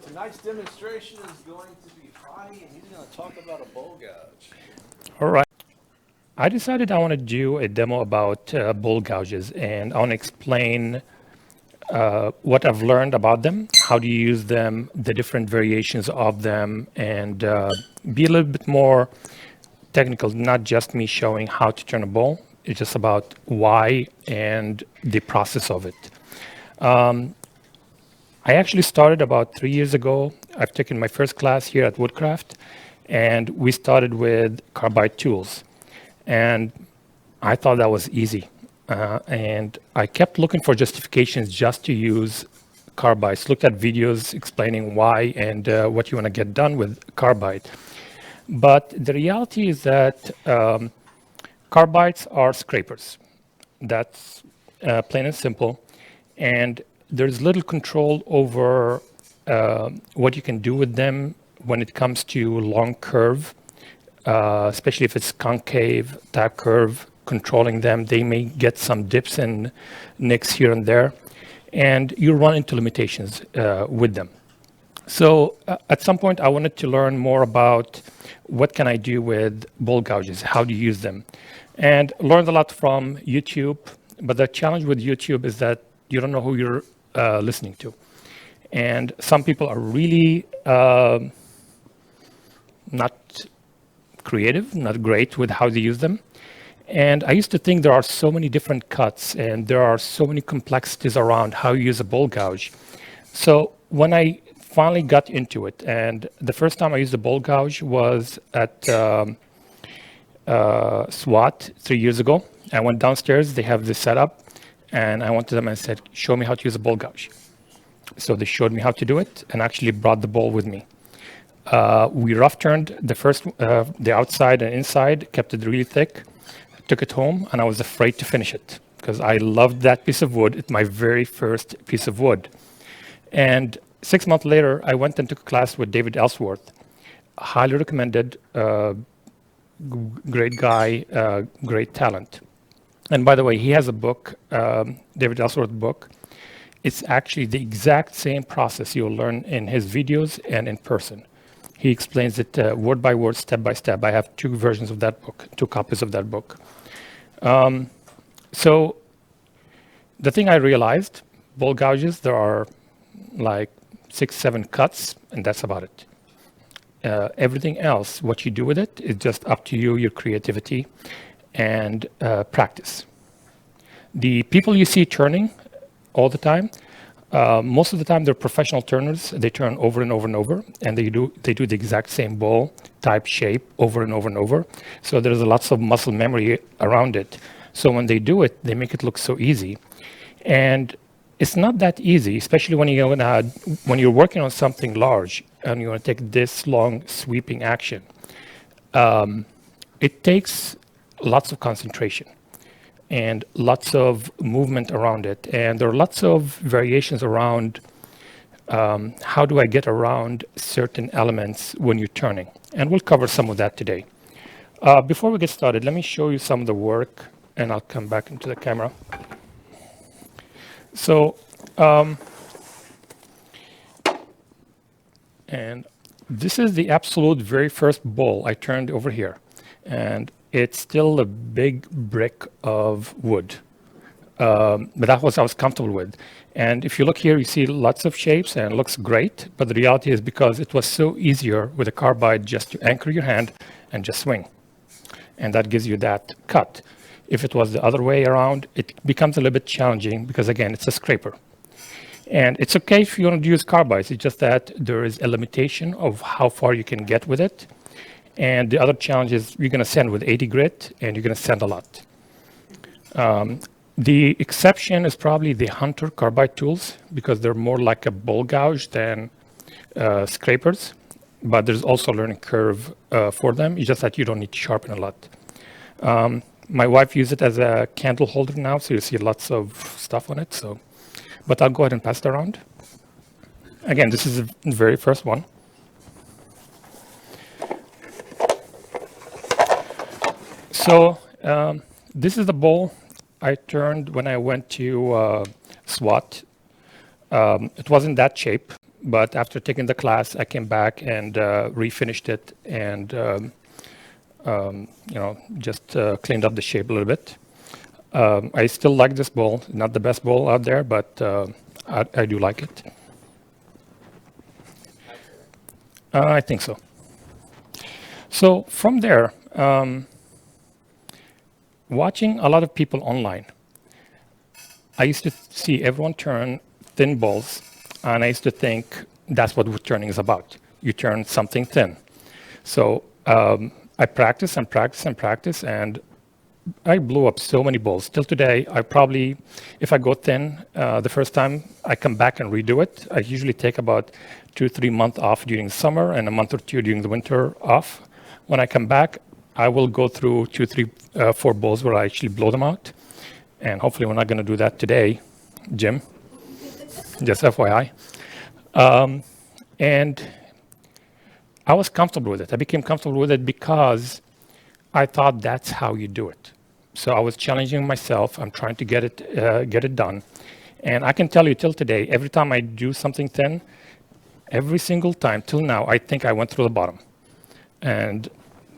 Tonight's demonstration is going to be Fadi, and he's going to talk about a bowl gouge. All right. I decided I want to do a demo about bull gouges, and I want to explain what I've learned about them, how to use them, the different variations of them, and be a little bit more technical, not just me showing how to turn a bowl. It's just about why and the process of it. I actually started about 3 years ago. I've taken my first class here at Woodcraft, and we started with carbide tools. And I thought that was easy. And I kept looking for justifications just to use carbides. Looked at videos explaining why and what you want to get done with carbide. But the reality is that carbides are scrapers. That's plain and simple. And there's little control over what you can do with them when it comes to long curve, especially if it's concave type curve, controlling them. They may get some dips and nicks here and there, and you run into limitations with them. So at some point, I wanted to learn more about what can I do with bowl gouges, how to use them, and learned a lot from YouTube. But the challenge with YouTube is that you don't know who you're listening to. And some people are really not creative, not great with how they use them. And I used to think there are so many different cuts and there are so many complexities around how you use a bowl gouge. So when I finally got into it, and the first time I used a bowl gouge was at SWAT 3 years ago. I went downstairs, they have this setup, and I went to them and said, show me how to use a bowl gouge. So they showed me how to do it and actually brought the bowl with me. We rough turned the outside and inside, kept it really thick, took it home, and I was afraid to finish it because I loved that piece of wood. It's my very first piece of wood. And 6 months later, I went and took a class with David Ellsworth. Highly recommended, great guy, great talent. And by the way, he has a book, David Ellsworth book. It's actually the exact same process you'll learn in his videos and in person. He explains it word by word, step by step. I have two versions of that book, 2 copies of that book. So the thing I realized, bowl gouges, there are like 6, 7 cuts, and that's about it. Everything else, what you do with it, is just up to you, your creativity, and practice. The people you see turning all the time, most of the time they're professional turners. They turn over and over and over, and they do the exact same bowl type shape over and over and over. So there's lots of muscle memory around it. So when they do it, they make it look so easy. And it's not that easy, especially when you're working on something large and you want to take this long sweeping action. It takes lots of concentration and lots of movement around it. And there are lots of variations around how do I get around certain elements when you're turning. And we'll cover some of that today. Before we get started, let me show you some of the work, and I'll come back into the camera. So, and this is the absolute very first bowl I turned over here. And it's still a big brick of wood. But that was I was comfortable with. And if you look here, you see lots of shapes and it looks great. But the reality is because it was so easier with a carbide just to anchor your hand and just swing. And that gives you that cut. If it was the other way around, it becomes a little bit challenging because, again, it's a scraper. And it's okay if you want to use carbides. It's just that there is a limitation of how far you can get with it. And the other challenge is you're going to sand with 80 grit, and you're going to sand a lot. The exception is probably the Hunter carbide tools because they're more like a bowl gouge than scrapers. But there's also a learning curve for them. It's just that you don't need to sharpen a lot. My wife uses it as a candle holder now, so you see lots of stuff on it. So, but I'll go ahead and pass it around. Again, this is the very first one. So this is the bowl I turned when I went to SWAT. It wasn't that shape, but after taking the class, I came back and refinished it and just cleaned up the shape a little bit. I still like this bowl. Not the best bowl out there, but I do like it. I think so. So from there, watching a lot of people online, I used to see everyone turn thin bowls, and I used to think that's what wood turning is about. You turn something thin. So I practice and practice and practice, and I blew up so many bowls. Till today, I probably, if I go thin the first time, I come back and redo it. I usually take about 2-3 months off during summer and a month or two during the winter off. When I come back, I will go through 2, 3, 4 bowls where I actually blow them out. And hopefully we're not going to do that today, Jim. Just FYI. And I was comfortable with it. I became comfortable with it because I thought that's how you do it. So I was challenging myself. I'm trying to get it done. And I can tell you till today, every time I do something thin, every single time till now, I think I went through the bottom. And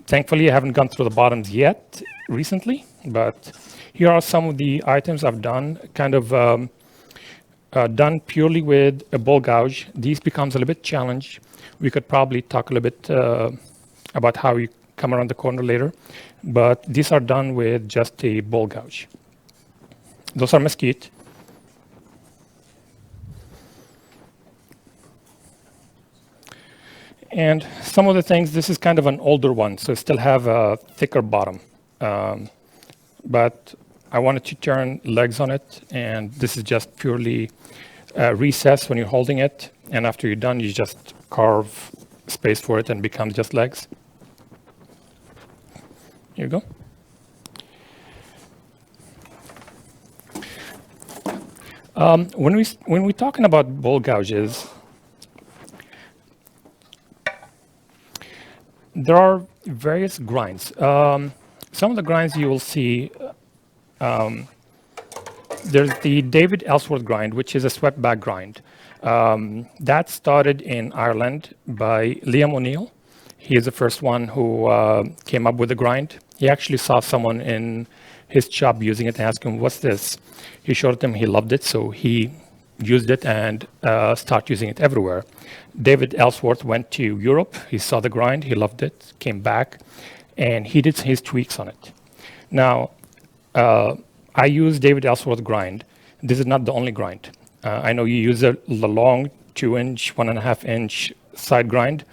thankfully, I haven't gone through the bottoms yet recently, but here are some of the items I've done, kind of done purely with a bowl gouge. These becomes a little bit challenge. We could probably talk a little bit about how you come around the corner later, but these are done with just a bowl gouge. Those are mesquite. And some of the things, this is kind of an older one, so it still have a thicker bottom. But I wanted to turn legs on it, and this is just purely recess when you're holding it, and after you're done, you just carve space for it and becomes just legs. Here you go. When we're talking about bowl gouges, there are various grinds. Some of the grinds you will see, there's the David Ellsworth grind, which is a swept back grind. That started in Ireland by Liam O'Neill. He is the first one who came up with the grind. He actually saw someone in his shop using it and asked him, "What's this?" He showed him, he loved it, so he used it and started using it everywhere. David Ellsworth went to Europe, he saw the grind, he loved it, came back, and he did his tweaks on it. Now, I use David Ellsworth grind. This is not the only grind. I know you use the long 2-inch, 1.5-inch side grind.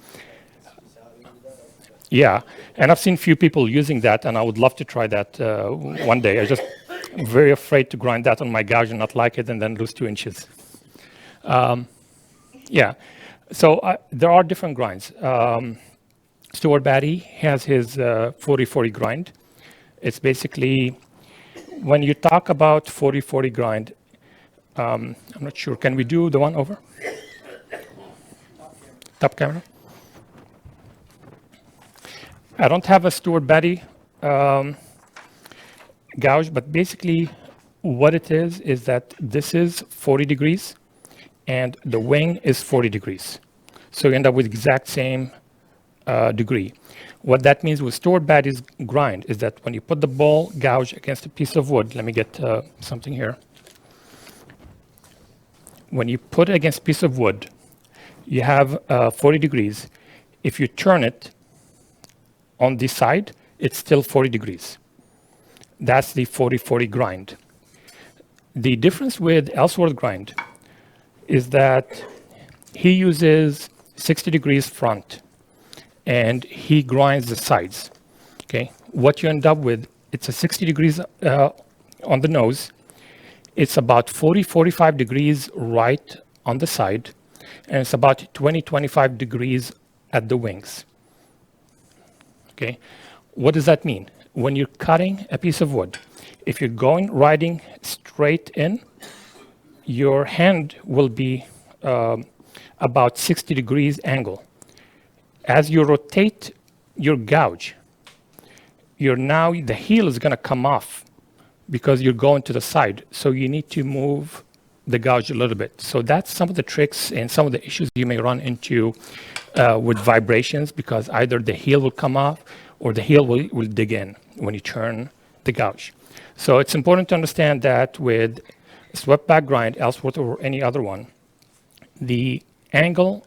Yeah, and I've seen few people using that, and I would love to try that one day. I'm very afraid to grind that on my gouge and not like it and then lose 2 inches. Yeah, so there are different grinds. Stuart Batty has his 40-40 grind. It's basically, when you talk about 40-40 grind, I'm not sure, can we do the one over? Top camera? I don't have a Stuart Batty gouge, but basically what it is that this is 40 degrees and the wing is 40 degrees. So you end up with exact same degree. What that means with Stuart Batty's grind is that when you put the bowl gouge against a piece of wood, let me get something here. When you put it against a piece of wood, you have 40 degrees. If you turn it on this side, it's still 40 degrees. That's the 40-40 grind. The difference with Ellsworth grind is that he uses 60 degrees front and he grinds the sides. Okay, what you end up with, it's a 60 degrees on the nose. It's about 40-45 degrees right on the side, and it's about 20-25 degrees at the wings. Okay, what does that mean? When you're cutting a piece of wood, if you're riding straight in, your hand will be about 60 degrees angle. As you rotate your gouge, the heel is going to come off because you're going to the side. So you need to move the gouge a little bit. So that's some of the tricks and some of the issues you may run into with vibrations, because either the heel will come off or the heel will dig in when you turn the gouge. So it's important to understand that with swept back grind, Ellsworth or any other one, the angle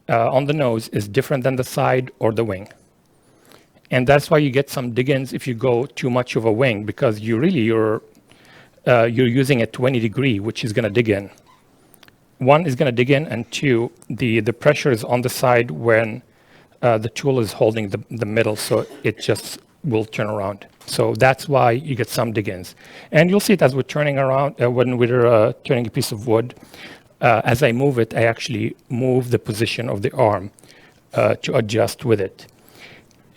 on the nose is different than the side or the wing. And that's why you get some dig-ins if you go too much of a wing, because you're using a 20-degree, which is going to dig in. One is going to dig in, and two, the pressure is on the side when the tool is holding the middle, so it just will turn around. So that's why you get some dig-ins. And you'll see it as we're turning around, when we're turning a piece of wood. As I move it, I actually move the position of the arm to adjust with it.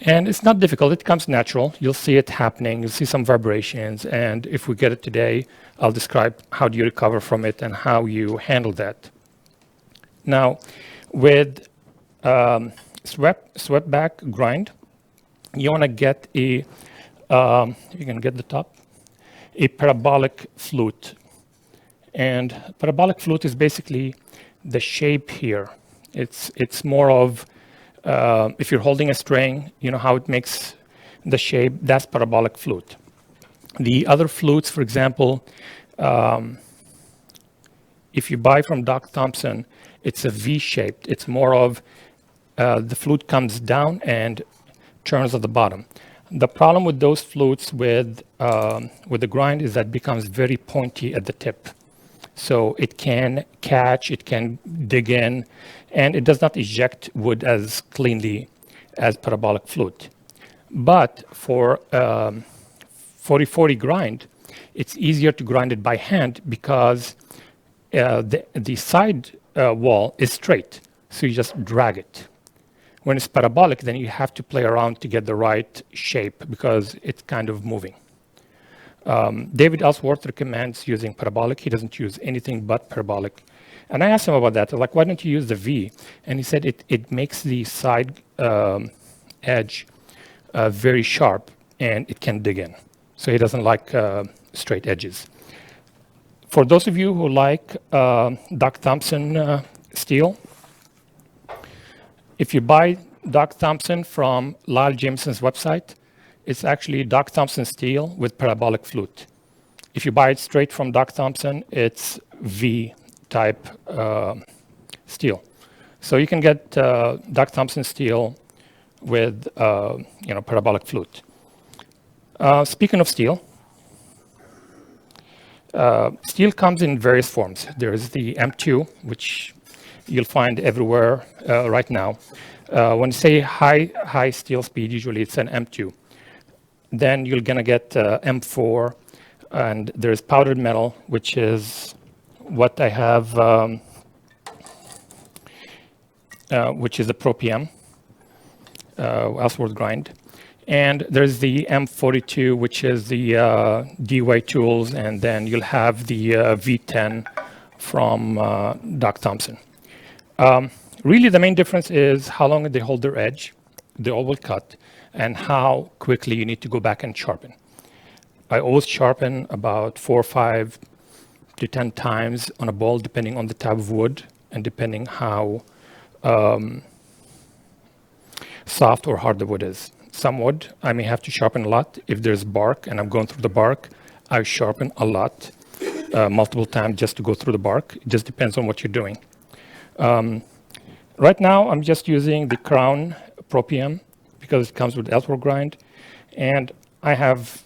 And it's not difficult, it comes natural. You'll see it happening, you'll see some vibrations, and if we get it today, I'll describe how do you recover from it and how you handle that. Now, with swept back grind, you want to get you can get the top, a parabolic flute. And parabolic flute is basically the shape here. It's more of, if you're holding a string, you know how it makes the shape, that's parabolic flute. The other flutes, for example, if you buy from Doc Thompson, it's a V-shaped. It's more of, the flute comes down and turns at the bottom. The problem with those flutes with the grind is that it becomes very pointy at the tip. So it can catch, it can dig in, and it does not eject wood as cleanly as parabolic flute. But for 40/40 grind, it's easier to grind it by hand because the side wall is straight, so you just drag it. When it's parabolic, then you have to play around to get the right shape because it's kind of moving. David Ellsworth recommends using parabolic. He doesn't use anything but parabolic. And I asked him about that. I was like, why don't you use the V? And he said it makes the side edge very sharp and it can dig in. So he doesn't like straight edges. For those of you who like Doc Thompson steel, if you buy Doc Thompson from Lyle Jameson's website, it's actually Doc Thompson steel with parabolic flute. If you buy it straight from Doc Thompson, it's V-type steel. So you can get Doc Thompson steel with parabolic flute. Speaking of steel, steel comes in various forms. There is the M2, which you'll find everywhere right now. When you say high steel speed, usually it's an M2. Then you're going to get M4, and there's powdered metal, which is what I have, which is the Pro PM, Ellsworth grind. And there's the M42, which is the D-Way tools, and then you'll have the V10 from Doc Thompson. Really, the main difference is how long they hold their edge, they all will cut, and how quickly you need to go back and sharpen. I always sharpen about 4 or 5 to 10 times on a ball, depending on the type of wood and depending how soft or hard the wood is. Some wood, I may have to sharpen a lot. If there's bark and I'm going through the bark, I sharpen a lot, multiple times just to go through the bark. It just depends on what you're doing. Right now, I'm just using the Crown Pro PM because it comes with Ellsworth grind, and I have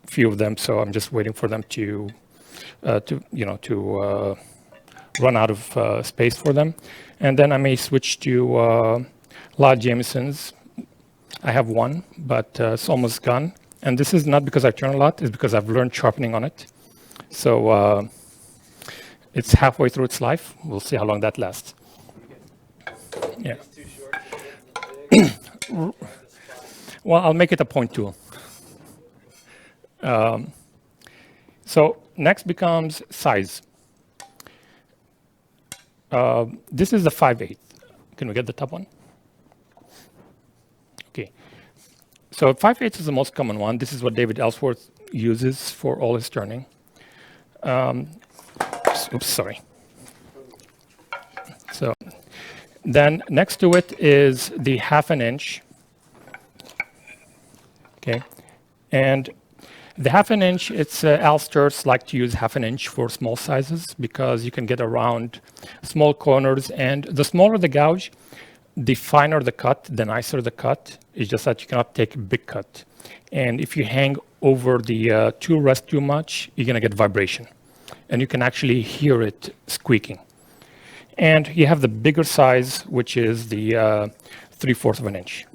a few of them, so I'm just waiting for them to run out of space for them, and then I may switch to Lyle Jameson's. I have one, but it's almost gone, and this is not because I turn a lot; it's because I've learned sharpening on it. So it's halfway through its life. We'll see how long that lasts. Yeah. Well, I'll make it a point tool. So next becomes size. This is the 5/8. Can we get the top one? Okay. So 5/8 is the most common one. This is what David Ellsworth uses for all his turning. Oops, sorry. So then next to it is the 1/2 inch. Okay, and the 1/2 inch, it's Alsters like to use 1/2 inch for small sizes because you can get around small corners, and the smaller the gouge, the finer the cut, the nicer the cut. It's just that you cannot take a big cut. And if you hang over the tool rest too much, you're gonna get vibration. And you can actually hear it squeaking. And you have the bigger size, which is the 3/4 of an inch.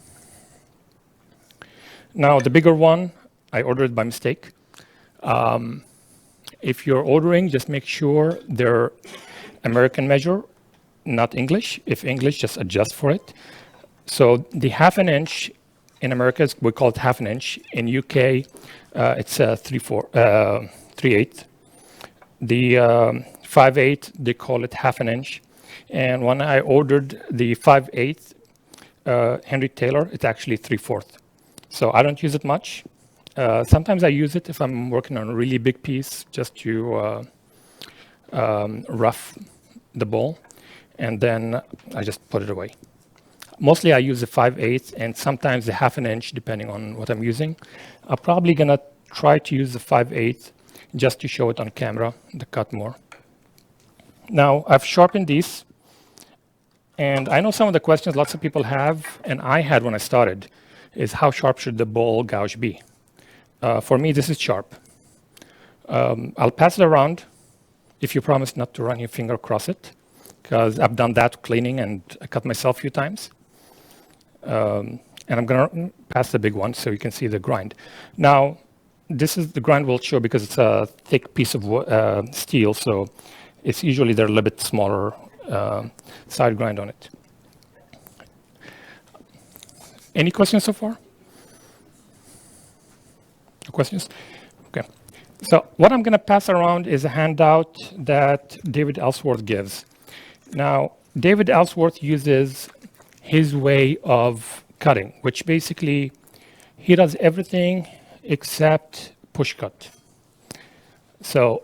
Now the bigger one, I ordered by mistake. If you're ordering, just make sure they're American measure, not English. If English, just adjust for it. So the 1/2 inch in America, we call it 1/2 inch. In UK, it's 3/8. The 5/8, they call it 1/2 inch. And when I ordered the 5/8 Henry Taylor, it's actually 3/4. So I don't use it much. Sometimes I use it if I'm working on a really big piece, just to rough the bowl, and then I just put it away. Mostly I use the 5/8 and sometimes the 1/2 inch, depending on what I'm using. I'm probably gonna try to use the 5/8 just to show it on camera, the cut more. Now I've sharpened these, and I know some of the questions lots of people have, and I had when I started, is how sharp should the bowl gouge be? For me, this is sharp. I'll pass it around if you promise not to run your finger across it, because I've done that cleaning and I cut myself a few times. And I'm gonna pass the big one so you can see the grind. Now, this is the grind will show because it's a thick piece of steel, so it's usually they're a little bit smaller side grind on it. Any questions so far? No questions? Okay. So what I'm going to pass around is a handout that David Ellsworth gives. Now, David Ellsworth uses his way of cutting, which basically he does everything except push cut. So,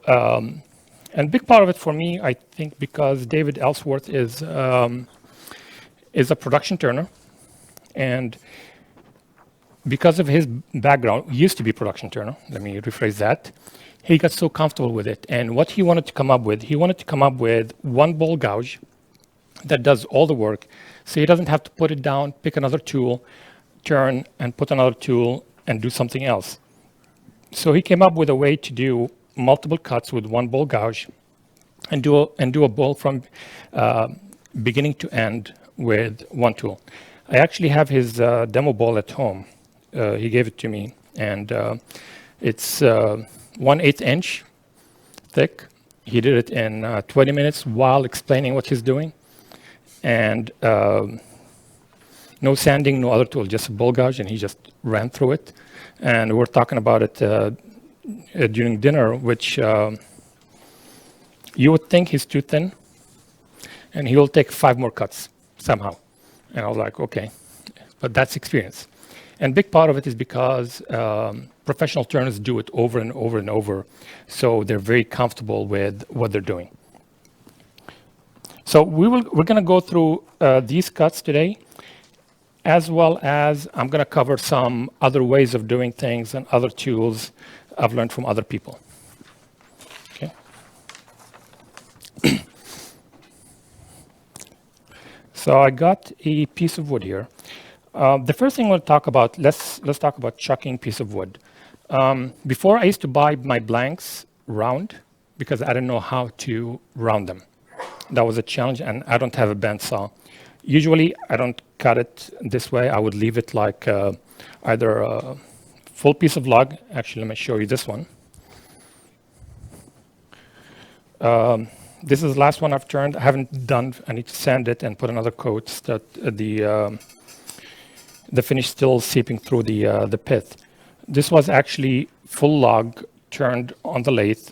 and big part of it for me, I think, because David Ellsworth is a production turner, and because of his background, he used to be production turner, let me rephrase that, he got so comfortable with it. And what he wanted to come up with, he wanted to come up with one bowl gouge that does all the work, so he doesn't have to put it down, pick another tool, turn, and put another tool, and do something else. So he came up with a way to do multiple cuts with one bowl gouge and do a bowl from beginning to end with one tool. I actually have his demo bowl at home. He gave it to me, and it's 1/8 inch thick. He did it in 20 minutes while explaining what he's doing, and no sanding, no other tool, just a bowl gouge, and he just ran through it. And we're talking about it during dinner, which you would think he's too thin, and he will take 5 more cuts somehow. And I was like, okay, but that's experience. And big part of it is because professional turners do it over and over and over, so they're very comfortable with what they're doing. So we're going to go through these cuts today, as well as I'm going to cover some other ways of doing things and other tools I've learned from other people. Okay. So I got a piece of wood here. The first thing we'll talk about, let's talk about chucking piece of wood. Before I used to buy my blanks round because I didn't know how to round them. That was a challenge, and I don't have a bandsaw. Usually I don't cut it this way. I would leave it like either a full piece of log. Actually, let me show you this one. This is the last one I've turned. I haven't done. I need to sand it and put another coat so that the finish still seeping through the pith. This was actually full log turned on the lathe,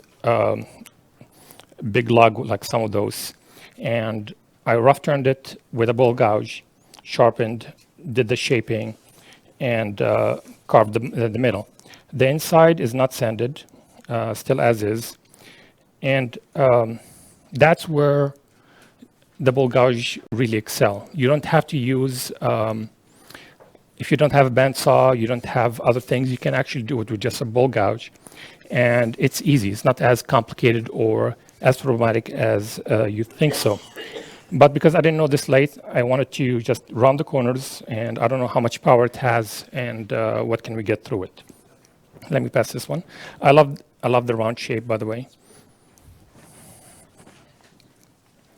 big log like some of those, and I rough turned it with a bowl gouge, sharpened, did the shaping, and carved the middle. The inside is not sanded, still as is, and that's where the bull gouge really excel. You don't have to use, if you don't have a bandsaw, you don't have other things, you can actually do it with just a bull gouge. And it's easy. It's not as complicated or as problematic as you think so. But because I didn't know this lathe, I wanted to just round the corners, and I don't know how much power it has and what can we get through it. Let me pass this one. I love the round shape, by the way.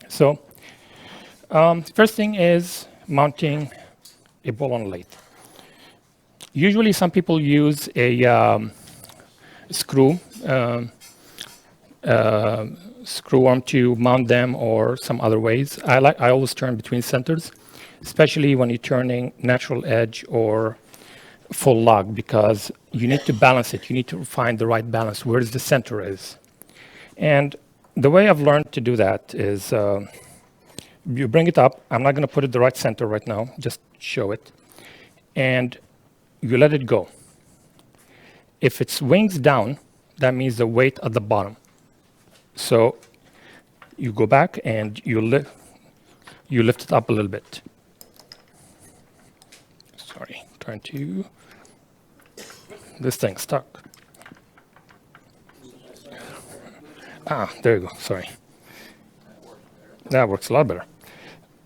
So first thing is mounting a bull on a lathe. Usually some people use a screw arm to mount them, or some other ways. I always turn between centers, especially when you're turning natural edge or full log, because you need to balance it. You need to find the right balance, where the center is. And the way I've learned to do that is you bring it up. I'm not going to put it the right center right now, just show it. And you let it go. If it's wings down, that means the weight at the bottom. So you go back and you lift it up a little bit. Sorry, trying to, this thing's stuck. Ah, there you go, sorry. That works a lot better.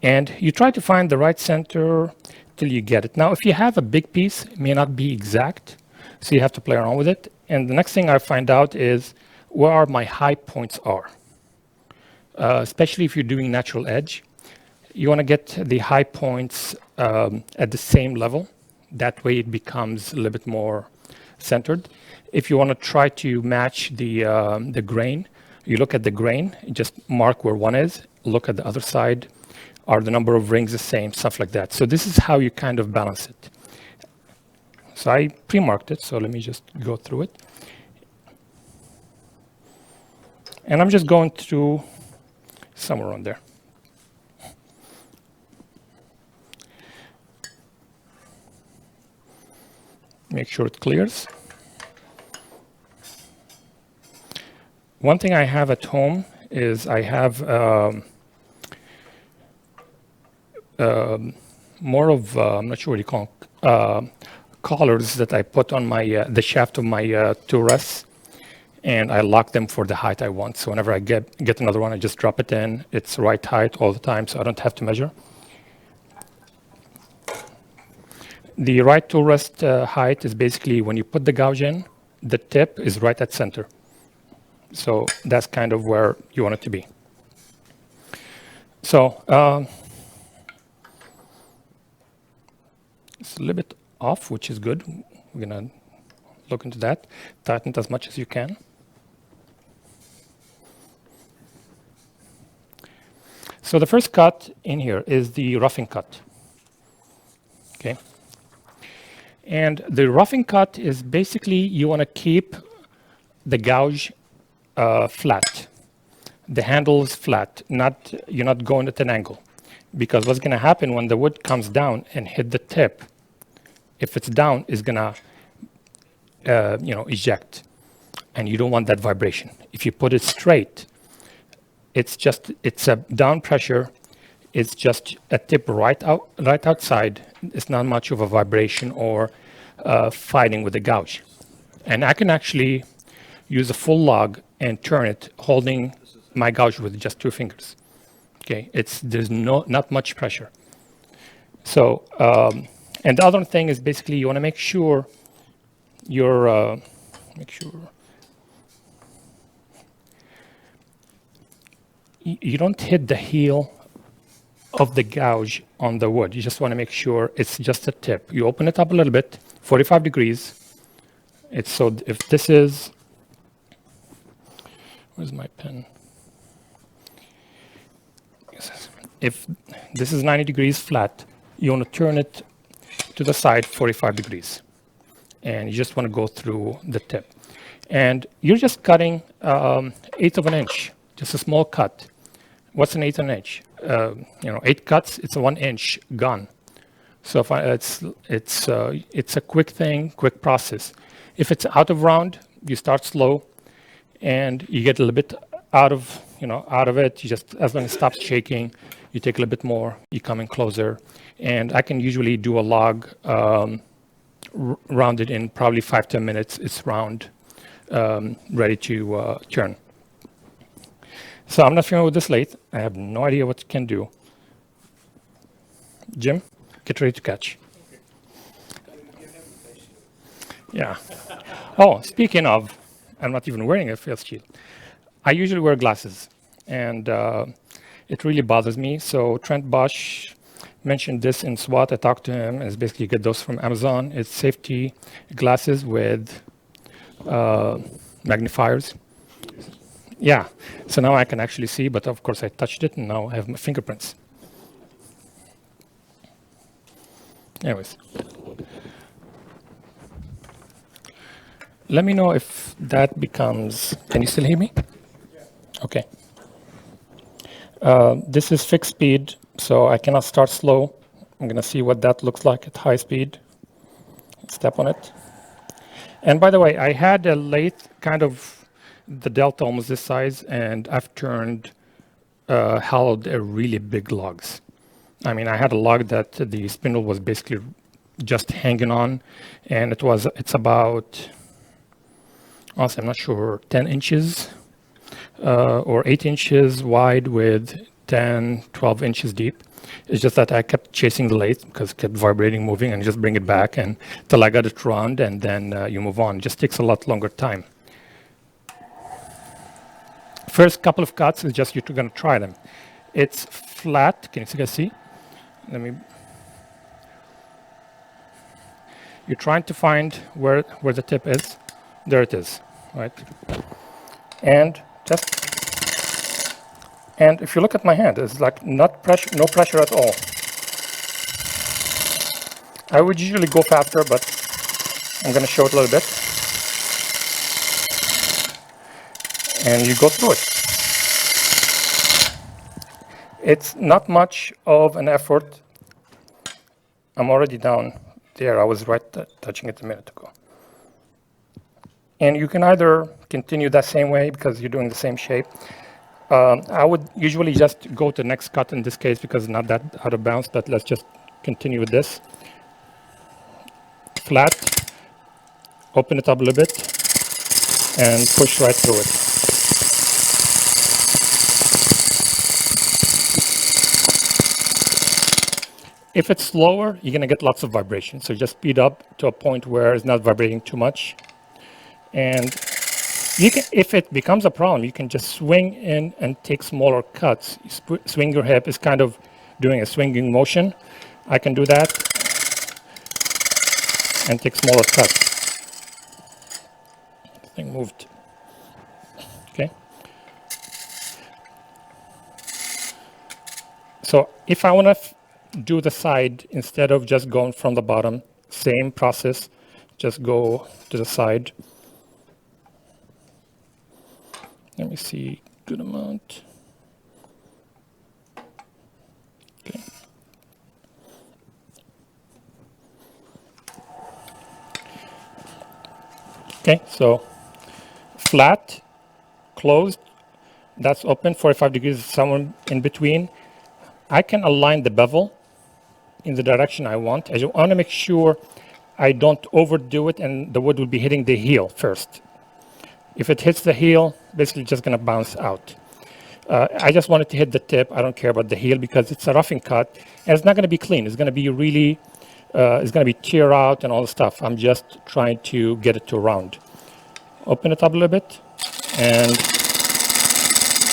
And you try to find the right center till you get it. Now, if you have a big piece, it may not be exact, so you have to play around with it. And the next thing I find out is where are my high points are. Especially if you're doing natural edge. You want to get the high points at the same level. That way it becomes a little bit more centered. If you want to try to match the grain, you look at the grain, just mark where one is, look at the other side. Are the number of rings the same, stuff like that. So this is how you kind of balance it. So I pre-marked it, so let me just go through it. And I'm just going through somewhere around there. Make sure it clears. One thing I have at home is I have more of, I'm not sure what you call them, collars that I put on my the shaft of my tool rests, and I lock them for the height I want. So whenever I get another one, I just drop it in. It's right height all the time, so I don't have to measure. The right tool rest height is basically when you put the gouge in, the tip is right at center. So that's kind of where you want it to be. So it's a little bit off, which is good. We're going to look into that. Tighten it as much as you can. So the first cut in here is the roughing cut. Okay. And the roughing cut is basically you want to keep the gouge flat. The handle is flat, you're not going at an angle. Because what's going to happen when the wood comes down and hit the tip, if it's down, it's going to eject. And you don't want that vibration. If you put it straight, it's a down pressure. It's just a tip right outside. It's not much of a vibration or fighting with the gouge. And I can actually use a full log and turn it, holding my gouge with just 2 fingers. Okay, there's not much pressure. So, and the other thing is basically you want to make sure you don't hit the heel of the gouge on the wood. You just want to make sure it's just a tip. You open it up a little bit, 45 degrees. It's so if this is, where's my pen? If this is 90 degrees flat, you want to turn it to the side 45 degrees. And you just want to go through the tip. And you're just cutting 1/8 of an inch, just a small cut. What's an 1/8 of an inch? 8 cuts, it's a 1 inch gun. So if it's a quick thing, quick process. If it's out of round, you start slow and you get a little bit out of, out of it. You just, as long as it stops shaking, you take a little bit more, you come in closer. And I can usually do a log rounded in probably 5-10 minutes. It's round, ready to turn. So I'm not familiar with this lathe. I have no idea what it can do. Jim, get ready to catch. Yeah. Oh, speaking of, I'm not even wearing a face shield. I usually wear glasses, and it really bothers me. So Trent Bosch mentioned this in SWAT. I talked to him, and it's basically you get those from Amazon. It's safety glasses with magnifiers. Yeah. So now I can actually see, but of course I touched it, and now I have my fingerprints. Anyways. Let me know if that becomes, can you still hear me? Okay. This is fixed speed, so I cannot start slow. I'm going to see what that looks like at high speed. Step on it. And by the way, I had a lathe, kind of the delta almost this size, and I've turned hollowed really big logs. I mean, I had a log that the spindle was basically just hanging on, and it's about, honestly, I'm not sure, 10 inches or 8 inches wide with 10, 12 inches deep. It's just that I kept chasing the lathe because it kept vibrating, moving, and just bring it back until I got it round, and then you move on. It just takes a lot longer time. First couple of cuts is just you're going to try them. It's flat. Can you guys see? You're trying to find where the tip is. There it is, right? And if you look at my hand, it's like not pressure, no pressure at all. I would usually go faster, but I'm going to show it a little bit. And you go through it. It's not much of an effort. I'm already down there. I was right touching it a minute ago. And you can either continue that same way because you're doing the same shape. I would usually just go to the next cut in this case because it's not that out of bounds, but let's just continue with this. Flat, open it up a little bit, and push right through it. If it's slower, you're going to get lots of vibration. So just speed up to a point where it's not vibrating too much. And you can, if it becomes a problem, you can just swing in and take smaller cuts. Swing your hip is kind of doing a swinging motion. I can do that and take smaller cuts. The thing moved. Okay. So if I want to do the side instead of just going from the bottom, same process, just go to the side. Let me see, good amount. Okay. Okay, so flat, closed, that's open, 45 degrees, somewhere in between. I can align the bevel in the direction I want. I want to make sure I don't overdo it and the wood will be hitting the heel first. If it hits the heel, basically just going to bounce out. I just want it to hit the tip. I don't care about the heel because it's a roughing cut and it's not going to be clean. It's going to be really, it's going to be tear out and all the stuff. I'm just trying to get it to round. Open it up a little bit and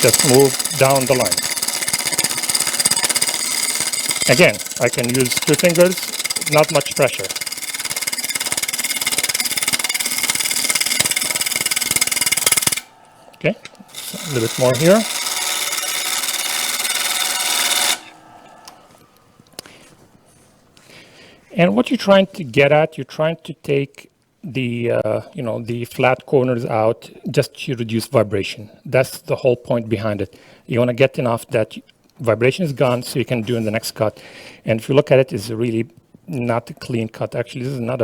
just move down the line. Again, I can use 2 fingers, not much pressure. Okay, so a little bit more here. And what you're trying to get at, you're trying to take the, the flat corners out just to reduce vibration. That's the whole point behind it. You want to get enough that vibration is gone so you can do in the next cut. And if you look at it, it's really not a clean cut. Actually, this is not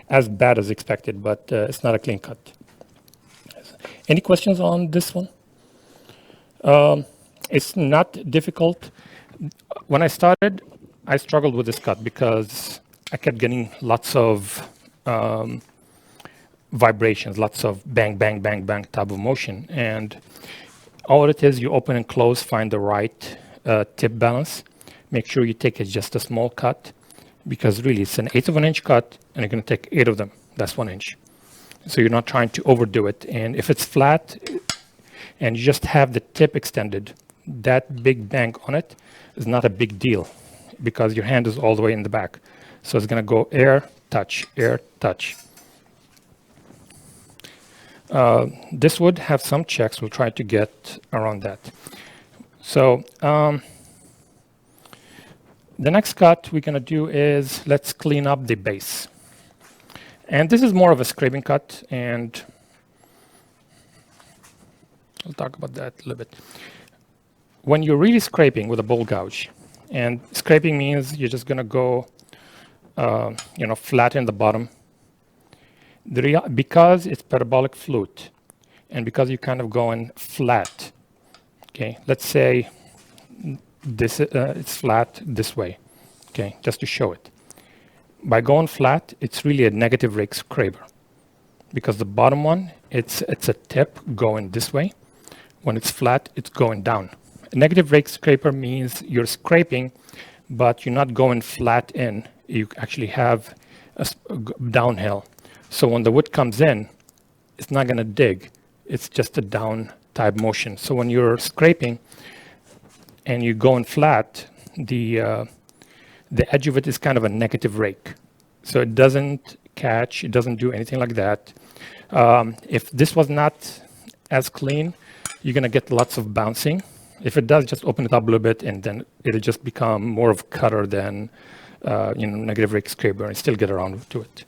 as bad as expected, but it's not a clean cut. Any questions on this one? It's not difficult. When I started, I struggled with this cut because I kept getting lots of vibrations, lots of bang, bang, bang, bang type of motion. And all it is, you open and close, find the right tip balance. Make sure you take just a small cut, because really it's an eighth of an inch cut, and you're going to take 8 of them. That's 1 inch. So you're not trying to overdo it. And if it's flat and you just have the tip extended, that big bang on it is not a big deal, because your hand is all the way in the back. So it's going to go air, touch, air, touch. This would have some checks. We'll try to get around that. So the next cut we're going to do is, let's clean up the base. And this is more of a scraping cut, and I'll talk about that a little bit. When you're really scraping with a bowl gouge, and scraping means you're just going to go flat in the bottom. Because it's parabolic flute, and because you're kind of going flat, okay, let's say this it's flat this way, okay, just to show it. By going flat, it's really a negative rake scraper, because the bottom one, it's a tip going this way. When it's flat, it's going down. A negative rake scraper means you're scraping, but you're not going flat in. You actually have a downhill. So when the wood comes in, it's not going to dig. It's just a down type motion. So when you're scraping and you're going flat, the edge of it is kind of a negative rake. So it doesn't catch, it doesn't do anything like that. If this was not as clean, you're going to get lots of bouncing. If it does, just open it up a little bit, and then it'll just become more of a cutter than negative rake scraper, and still get around to it.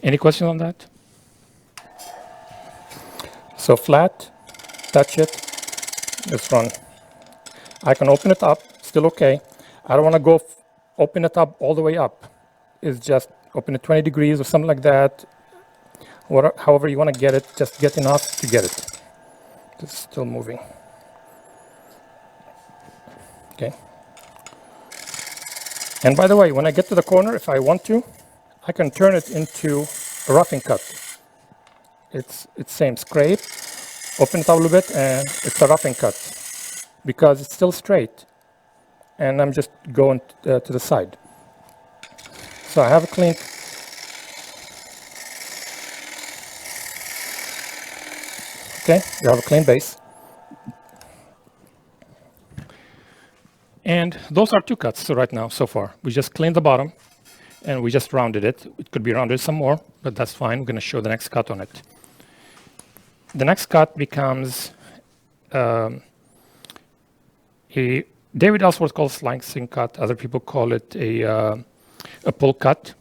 Any questions on that? So flat, touch it, let's run. I can open it up, still okay. I don't want to go open it up all the way up. It's just open it 20 degrees or something like that. However you want to get it, just get enough to get it. It's still moving. Okay. And by the way, when I get to the corner, if I want to, I can turn it into a roughing cut. It's same scrape, open it up a little bit, and it's a roughing cut, because it's still straight, and I'm just going to the side. So I have a clean. Okay, you have a clean base. And those are 2 cuts so right now so far. We just cleaned the bottom, and we just rounded it. It could be rounded some more, but that's fine. We're going to show the next cut on it. The next cut becomes David Ellsworth calls slicing cut. Other people call it a pull cut.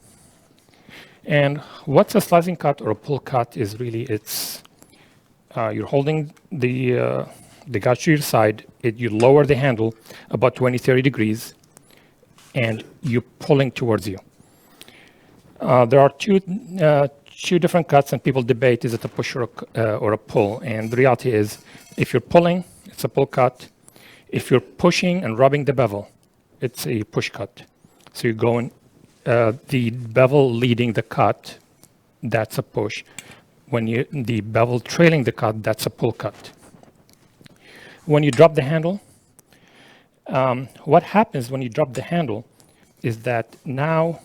And what's a slicing cut or a pull cut is really, it's you're holding the gouge to your side. You lower the handle about 20-30 degrees, and you're pulling towards you. There are two different cuts, and people debate, is it a push or a pull? And the reality is, if you're pulling, it's a pull cut. If you're pushing and rubbing the bevel, it's a push cut. So you're going, the bevel leading the cut, that's a push. When the bevel trailing the cut, that's a pull cut. When you drop the handle, what happens when you drop the handle is that now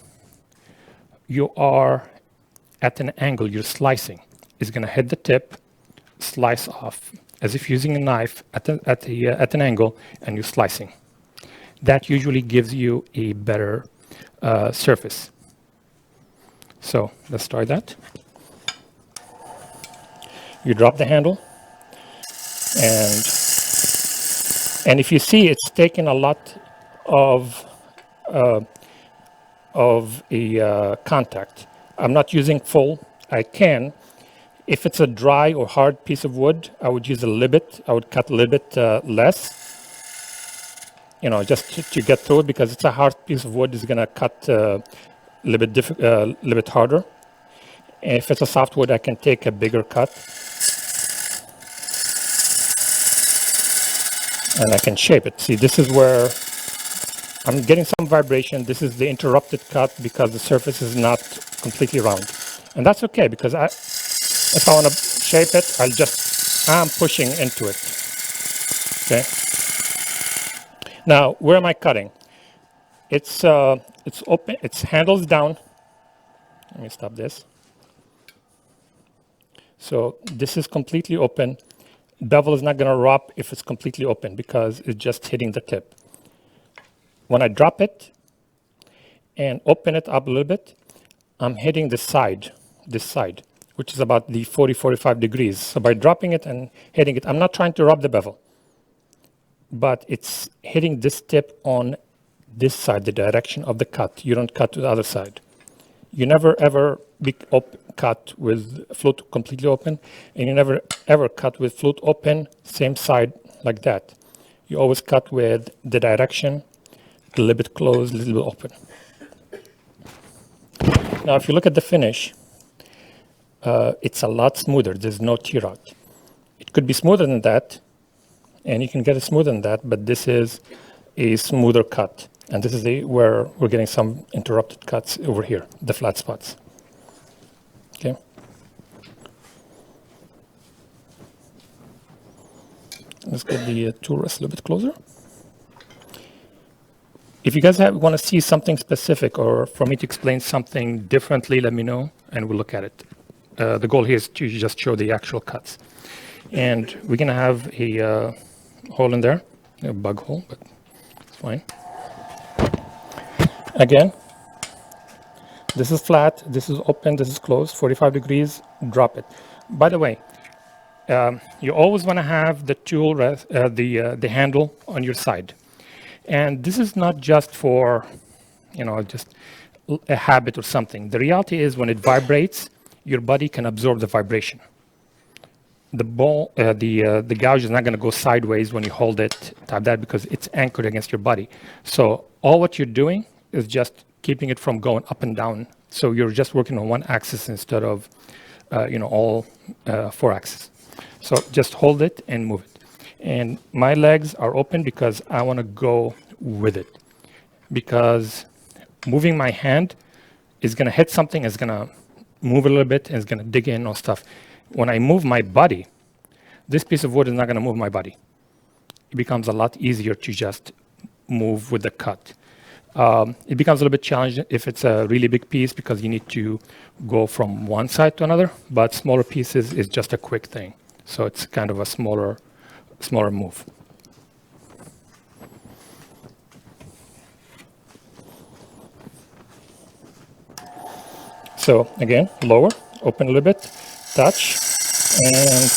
you are at an angle, you're slicing. It's going to hit the tip, slice off, as if using a knife at an angle, and you're slicing. That usually gives you a better surface. So let's try that. You drop the handle, and if you see, it's taken a lot of a contact. I'm not using full. I can. If it's a dry or hard piece of wood, I would use a little bit. I would cut a little bit less, just to get through it, because it's a hard piece of wood. It's going to cut a little bit harder. And if it's a soft wood, I can take a bigger cut. and I can shape it. See, this is where I'm getting some vibration. This is the interrupted cut because the surface is not completely round. And that's okay, because if I want to shape it, I'm pushing into it. Okay. Now, where am I cutting? It's open, it's handles down. Let me stop this. So this is completely open. Bevel is not going to rub if it's completely open because it's just hitting the tip. When I drop it and open it up a little bit, I'm hitting this side, which is about the 40-45 degrees. So by dropping it and hitting it, I'm not trying to rub the bevel, but it's hitting this tip on this side, the direction of the cut. You don't cut to the other side. You never ever cut with flute completely open, and you never ever cut with flute open, same side like that. You always cut with the direction, a little bit closed, a little bit open. Now, if you look at the finish, it's a lot smoother. There's no tear out. It could be smoother than that, and you can get it smoother than that, but this is a smoother cut. And this is where we're getting some interrupted cuts over here, the flat spots. Okay. Let's get the tool rest a little bit closer. If you guys want to see something specific or for me to explain something differently, let me know and we'll look at it. The goal here is to just show the actual cuts. And we're going to have a hole in there, a bug hole, but it's fine. Again, this is flat, this is open, this is closed, 45 degrees, drop it. By the way, you always want to have the tool, the handle on your side. And this is not just for, just a habit or something. The reality is when it vibrates, your body can absorb the vibration. The gouge is not going to go sideways when you hold it like that because it's anchored against your body. So all what you're doing is just keeping it from going up and down. So you're just working on one axis instead of, all 4 axes. So just hold it and move it. And my legs are open because I want to go with it. Because moving my hand is going to hit something, it's going to move a little bit, and it's going to dig in on stuff. When I move my body, this piece of wood is not going to move my body. It becomes a lot easier to just move with the cut. It becomes a little bit challenging if it's a really big piece because you need to go from one side to another, but smaller pieces is just a quick thing. So it's kind of a smaller move. So again, lower, open a little bit, touch, and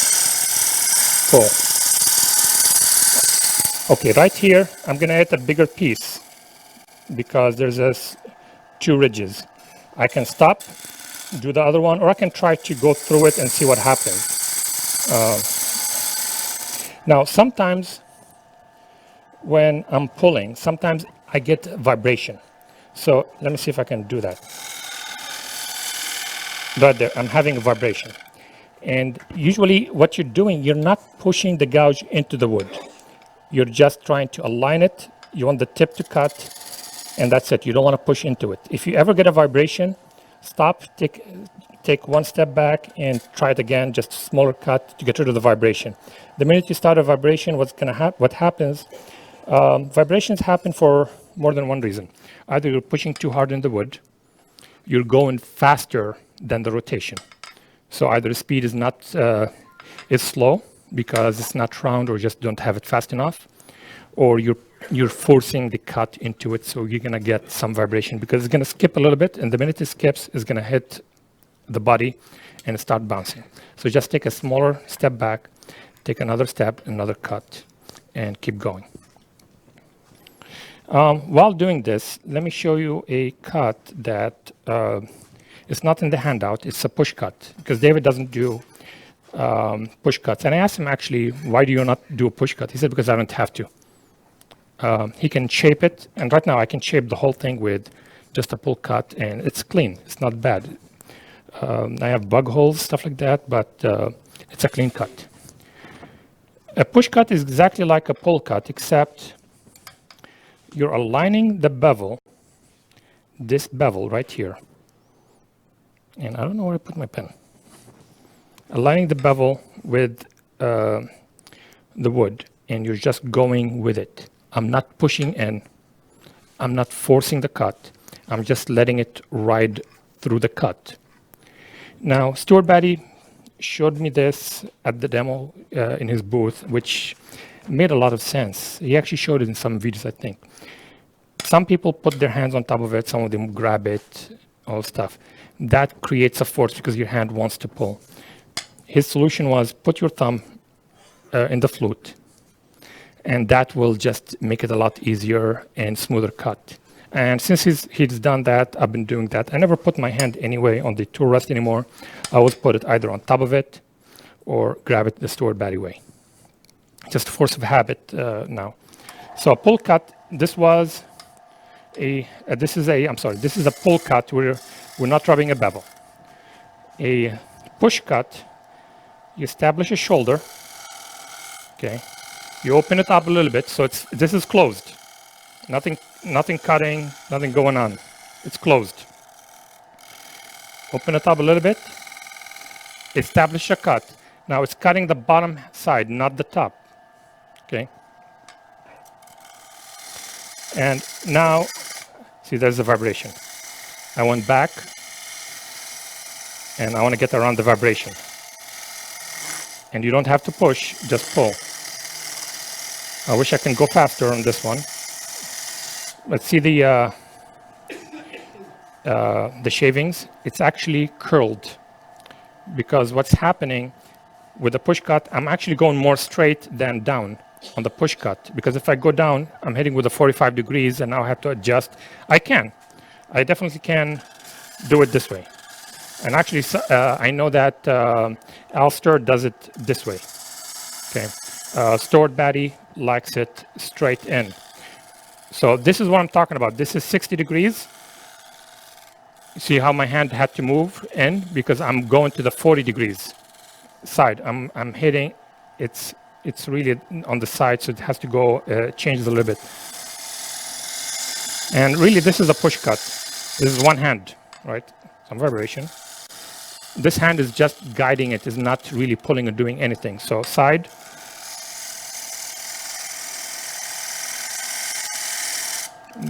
pull. Okay, right here, I'm gonna add a bigger piece because there's 2 ridges. I can stop, do the other one, or I can try to go through it and see what happens. Now, sometimes when I'm pulling, sometimes I get vibration. So let me see if I can do that. Right there, I'm having a vibration. And usually what you're doing, you're not pushing the gouge into the wood. You're just trying to align it. You want the tip to cut, and that's it. You don't want to push into it. If you ever get a vibration, stop, take 1 step back and try it again, just a smaller cut to get rid of the vibration. The minute you start a vibration, what happens, vibrations happen for more than one reason. Either you're pushing too hard in the wood, you're going faster than the rotation. So either the speed is slow because it's not round or just don't have it fast enough, or you're forcing the cut into it, so you're gonna get some vibration because it's gonna skip a little bit, and the minute it skips, it's gonna hit the body and start bouncing. So just take a smaller step back, take another step, another cut, and keep going. While doing this, let me show you a cut that is not in the handout. It's a push cut because David doesn't do push cuts. And I asked him actually, why do you not do a push cut? He said, because I don't have to. He can shape it, and right now I can shape the whole thing with just a pull cut, and it's clean. It's not bad. I have bug holes, stuff like that, but it's a clean cut. A push cut is exactly like a pull cut, except you're aligning the bevel, this bevel right here. And I don't know where I put my pen. Aligning the bevel with the wood, and you're just going with it. I'm not pushing in. I'm not forcing the cut. I'm just letting it ride through the cut. Now, Stuart Batty showed me this at the demo in his booth, which made a lot of sense. He actually showed it in some videos, I think. Some people put their hands on top of it, some of them grab it, all stuff. That creates a force because your hand wants to pull. His solution was put your thumb in the flute, and that will just make it a lot easier and smoother cut. And since he's done that, I've been doing that. I never put my hand anyway on the tool rest anymore. I always put it either on top of it or grab it the Stuart Batty way. Just force of habit now. So a pull cut, this is a pull cut where we're not rubbing a bevel. A push cut, you establish a shoulder, okay? You open it up a little bit, so this is closed. Nothing cutting, nothing going on. It's closed. Open it up a little bit, establish a cut. Now it's cutting the bottom side, not the top, okay? And now, see, there's the vibration. I went back, and I want to get around the vibration. And you don't have to push, just pull. I wish I can go faster on this one. Let's see the shavings. It's actually curled, because what's happening with the push cut, I'm actually going more straight than down on the push cut, because if I go down, I'm hitting with a 45 degrees, and now I have to adjust. I definitely can do it this way. And actually, I know that Alistair does it this way. Okay, Stuart Batty likes it straight in. So this is what I'm talking about. This is 60 degrees. See how my hand had to move in because I'm going to the 40 degrees side. I'm hitting. It's really on the side, so it has to go change a little bit. And really, this is a push cut. This is one hand, right? Some vibration. This hand is just guiding it, is not really pulling or doing anything. So side.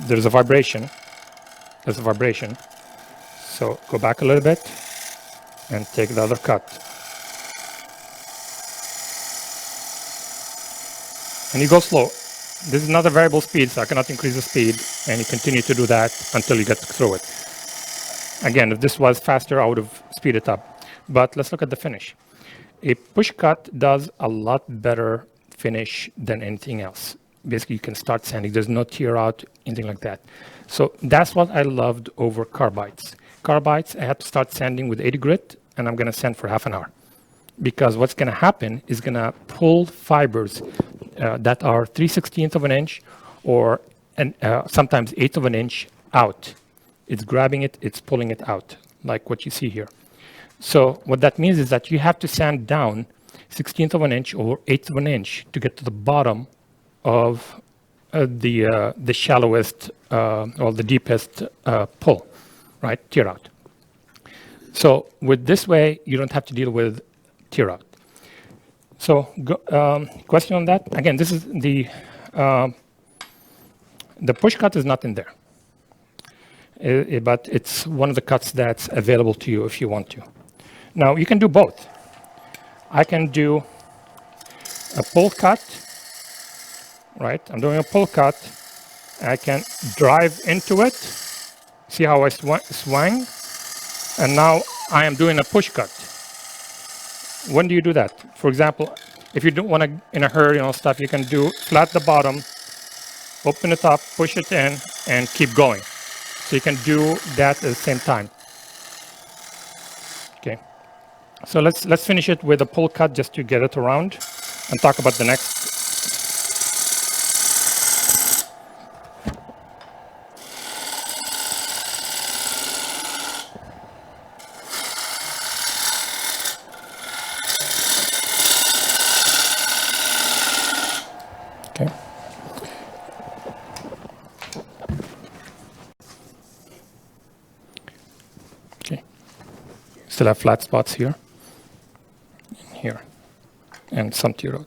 There's a vibration. There's a vibration. So go back a little bit and take the other cut. And you go slow. This is not a variable speed, so I cannot increase the speed. And you continue to do that until you get through it. Again, if this was faster, I would have speeded it up. But let's look at the finish. A push cut does a lot better finish than anything else. Basically, you can start sanding. There's no tear out, anything like that. So that's what I loved over carbides. Carbides, I had to start sanding with 80 grit, and I'm going to sand for half an hour. Because what's going to happen is going to pull fibers that are 3/16 of an inch or sometimes 1/8 of an inch out. It's grabbing it, it's pulling it out, like what you see here. So what that means is that you have to sand down 1/16 of an inch or 1/8 of an inch to get to the bottom of the shallowest or the deepest pull, right? Tear out. So with this way, you don't have to deal with tear out. So question on that? Again, this is the push cut is not in there. But it's one of the cuts that's available to you if you want to. Now, you can do both. I can do a pull cut, right? I'm doing a pull cut. I can drive into it. See how I swang? And now I am doing a push cut. When do you do that? For example, if you don't want to, in a hurry and all stuff, you can do flat the bottom, open it up, push it in, and keep going. So you can do that at the same time. Okay. So let's finish it with a pull cut just to get it around and talk about the next. Still have flat spots here, here, and some T-rod.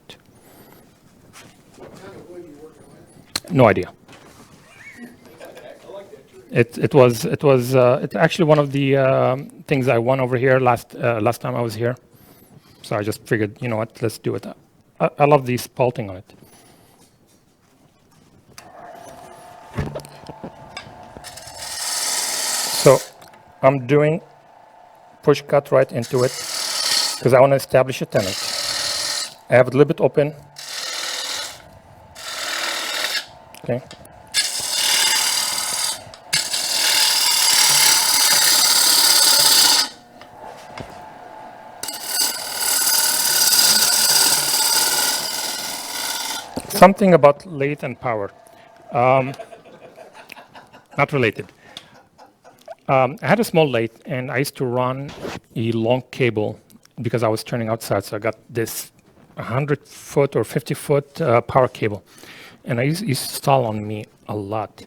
What kind of wood are you working with? No idea. It's actually one of the things I won over here last time I was here. So I just figured, you know what, let's do it. I love the spalting on it. So I'm doing push cut right into it because I want to establish a tenon. I have it a little bit open. Okay. Something about lathe and power. Not related. I had a small lathe, and I used to run a long cable because I was turning outside. So I got this 100-foot or 50-foot power cable, and I used to stall on me a lot.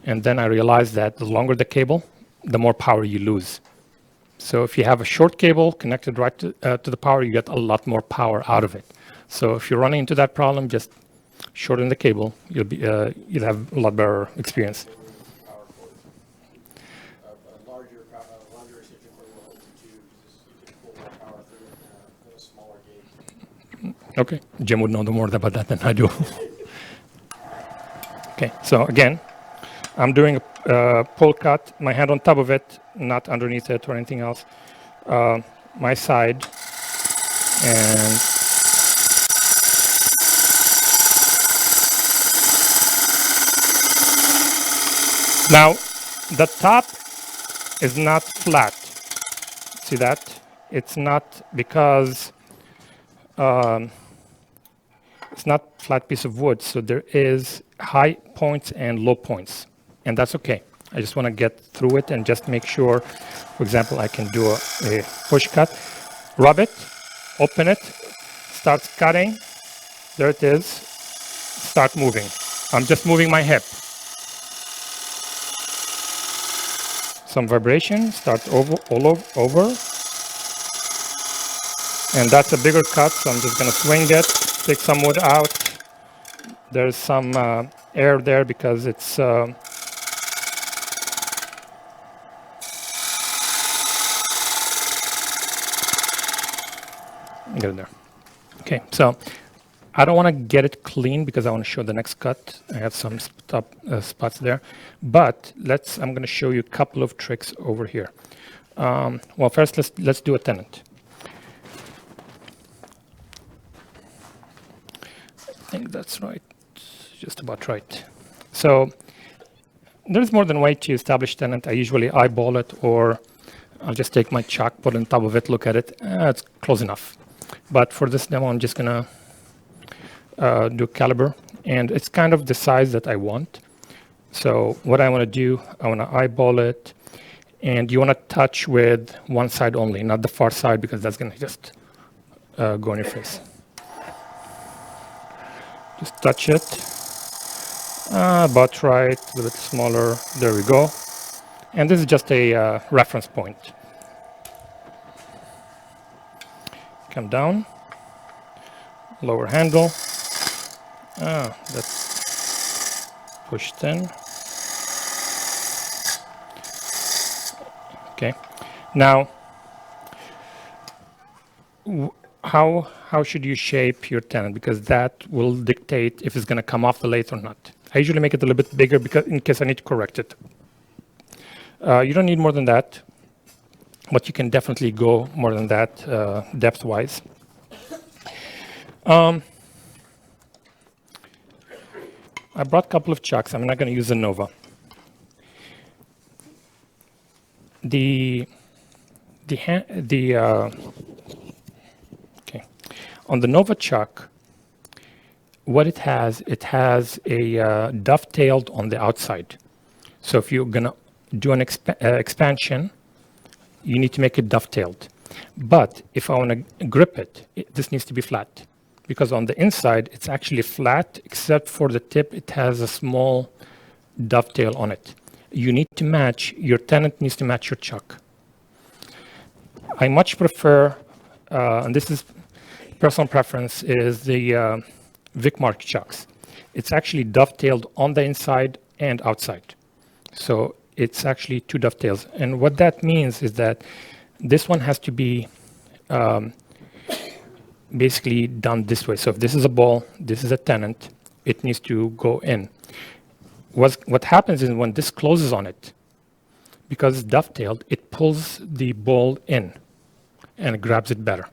And then I realized that the longer the cable, the more power you lose. So if you have a short cable connected right to the power, you get a lot more power out of it. So if you're running into that problem, just shorten the cable. You'll have a lot better experience. A larger reception cord will hold the tube. You can pull more power through it than a smaller gauge. Okay, Jim would know more about that than I do. Okay, so again, I'm doing a pull cut, my hand on top of it, not underneath it or anything else. My side, and now the top is not flat. See that? It's not because it's not flat piece of wood, so there is high points and low points, and that's okay. I just want to get through it and just make sure, for example, I can do a push cut, rub it, open it, start cutting, there it is, start moving. I'm just moving my hip. Some vibration, start all over, and that's a bigger cut, so I'm just going to swing it, take some wood out. There's some air there because it's get it there. Okay, so I don't want to get it clean because I want to show the next cut. I have some spots there, but I'm going to show you a couple of tricks over here. Well, first let's do a tenon. I think that's right, just about right. So there's more than one way to establish tenon. I usually eyeball it, or I'll just take my chalk, put it on top of it, look at it. It's close enough. But for this demo, I'm just gonna do caliber, and it's kind of the size that I want. So what I want to do, I want to eyeball it, and you want to touch with one side only, not the far side, because that's going to just go in your face. Just touch it, about right, a little bit smaller. There we go. And this is just a reference point. Come down, lower handle. That's pushed in. Okay. Now, how should you shape your tenon? Because that will dictate if it's going to come off the lathe or not. I usually make it a little bit bigger because in case I need to correct it. You don't need more than that, but you can definitely go more than that depth-wise. I brought a couple of chucks. I'm not going to use the Nova. Okay. On the Nova chuck, what it has a dovetailed on the outside. So if you're going to do an expansion, you need to make it dovetailed. But if I want to grip it, this needs to be flat. Because on the inside, it's actually flat, except for the tip, it has a small dovetail on it. You need to match, your tenon needs to match your chuck. I much prefer, and this is personal preference, is the Vicmark chucks. It's actually dovetailed on the inside and outside. So it's actually two dovetails. And what that means is that this one has to be basically done this way. So if this is a ball, this is a tenant, it needs to go in. What happens is when this closes on it, because it's dovetailed, it pulls the ball in and grabs it better.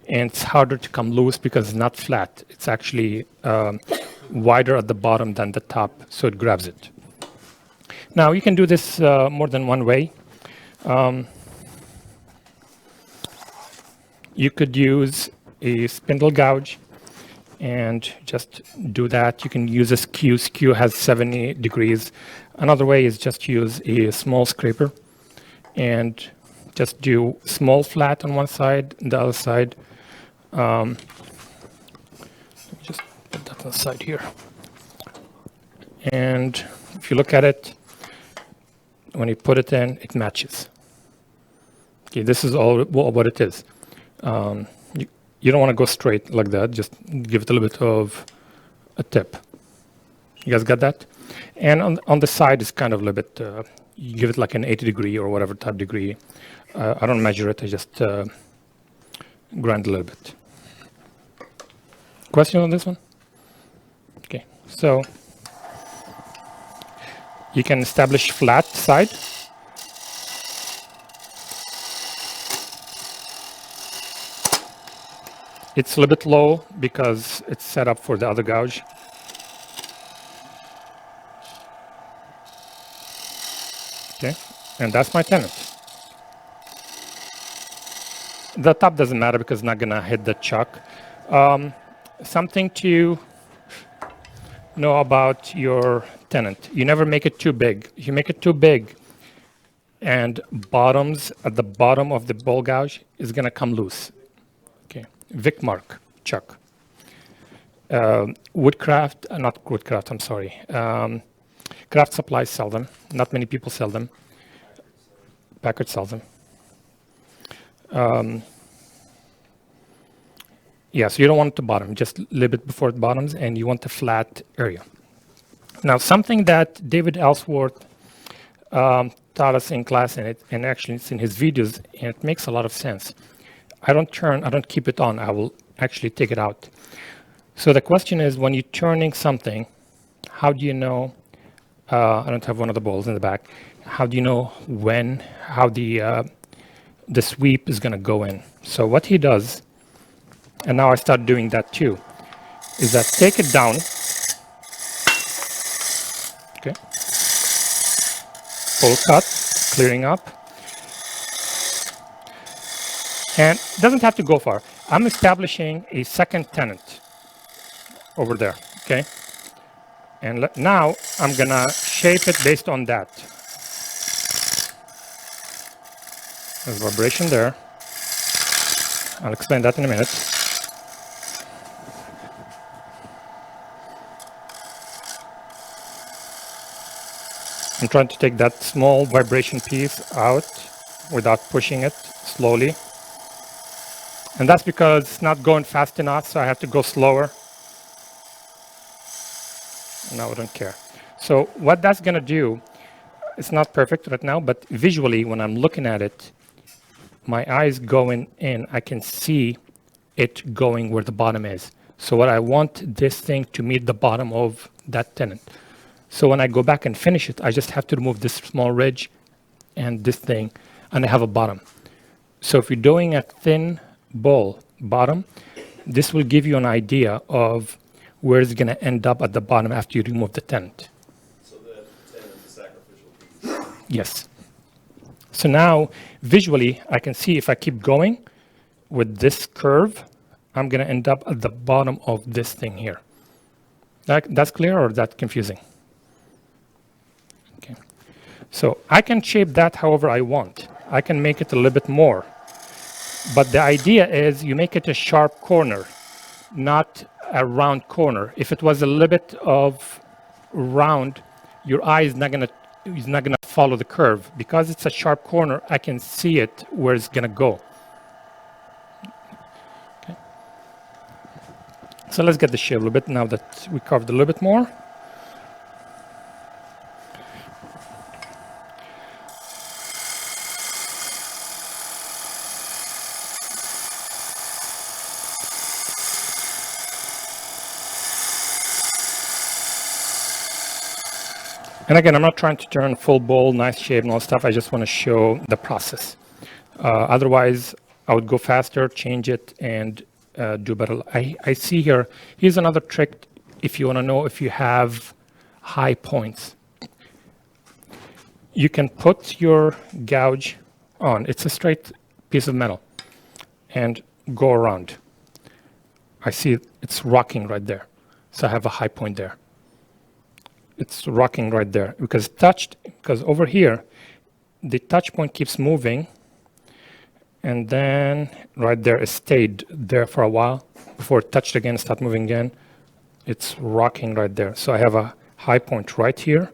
And it's harder to come loose because it's not flat. It's actually wider at the bottom than the top, so it grabs it. Now, you can do this more than one way. You could use a spindle gouge and just do that. You can use a skew. Skew has 70 degrees. Another way is just use a small scraper and just do small flat on one side and the other side. Let me just put that on the side here. And if you look at it, when you put it in, it matches. Okay, this is all what it is. You don't want to go straight like that. Just give it a little bit of a tip. You guys got that? And on the side is kind of a little bit, you give it like an 80 degree or whatever type degree. I don't measure it. I just grind a little bit. Question on this one? Okay, so you can establish flat side. It's a little bit low because it's set up for the other gouge. Okay, and that's my tenant. The top doesn't matter because it's not gonna hit the chuck. Something to know about your tenant. You never make it too big. If you make it too big and bottoms at the bottom of the ball gouge is gonna come loose. Okay, Vicmark chuck. Woodcraft, not Woodcraft, I'm sorry. Craft Supplies sell them. Not many people sell them. Packard sells them. Yeah, so you don't want it to bottom, just a little bit before it bottoms, and you want a flat area. Now, something that David Ellsworth taught us in class, and actually it's in his videos, and it makes a lot of sense. I don't keep it on, I will actually take it out. So the question is, when you're turning something, how do you know, I don't have one of the balls in the back, how do you know how the sweep is gonna go in? So what he does, and now I start doing that too, is that take it down, okay, full cut, clearing up, and it doesn't have to go far. I'm establishing a second tenant over there, okay? And now I'm gonna shape it based on that. There's vibration there. I'll explain that in a minute. I'm trying to take that small vibration piece out without pushing it slowly. And that's because it's not going fast enough, so I have to go slower. No, I don't care. So what that's gonna do, it's not perfect right now, but visually when I'm looking at it, my eyes going in, I can see it going where the bottom is. So what I want this thing to meet the bottom of that tenant. So when I go back and finish it, I just have to remove this small ridge and this thing, and I have a bottom. So if you're doing a thin ball bottom, this will give you an idea of where it's gonna end up at the bottom after you remove the tenant. So the tenant is the sacrificial piece. Yes. So now, visually, I can see if I keep going with this curve, I'm gonna end up at the bottom of this thing here. That's clear, or is that confusing? Okay. So I can shape that however I want. I can make it a little bit more. But the idea is you make it a sharp corner, not a round corner. If it was a little bit of round, your eye is not gonna follow the curve. Because it's a sharp corner, I can see it where it's gonna go. Okay. So let's get the shape a little bit now that we covered a little bit more. And again, I'm not trying to turn full bowl, nice shape and all stuff. I just want to show the process. Otherwise, I would go faster, change it, and do better. I see here, here's another trick if you want to know if you have high points. You can put your gouge on. It's a straight piece of metal. And go around. I see it's rocking right there. So I have a high point there. It's rocking right there because over here, the touch point keeps moving. And then right there, it stayed there for a while before it touched again, start moving again. It's rocking right there. So I have a high point right here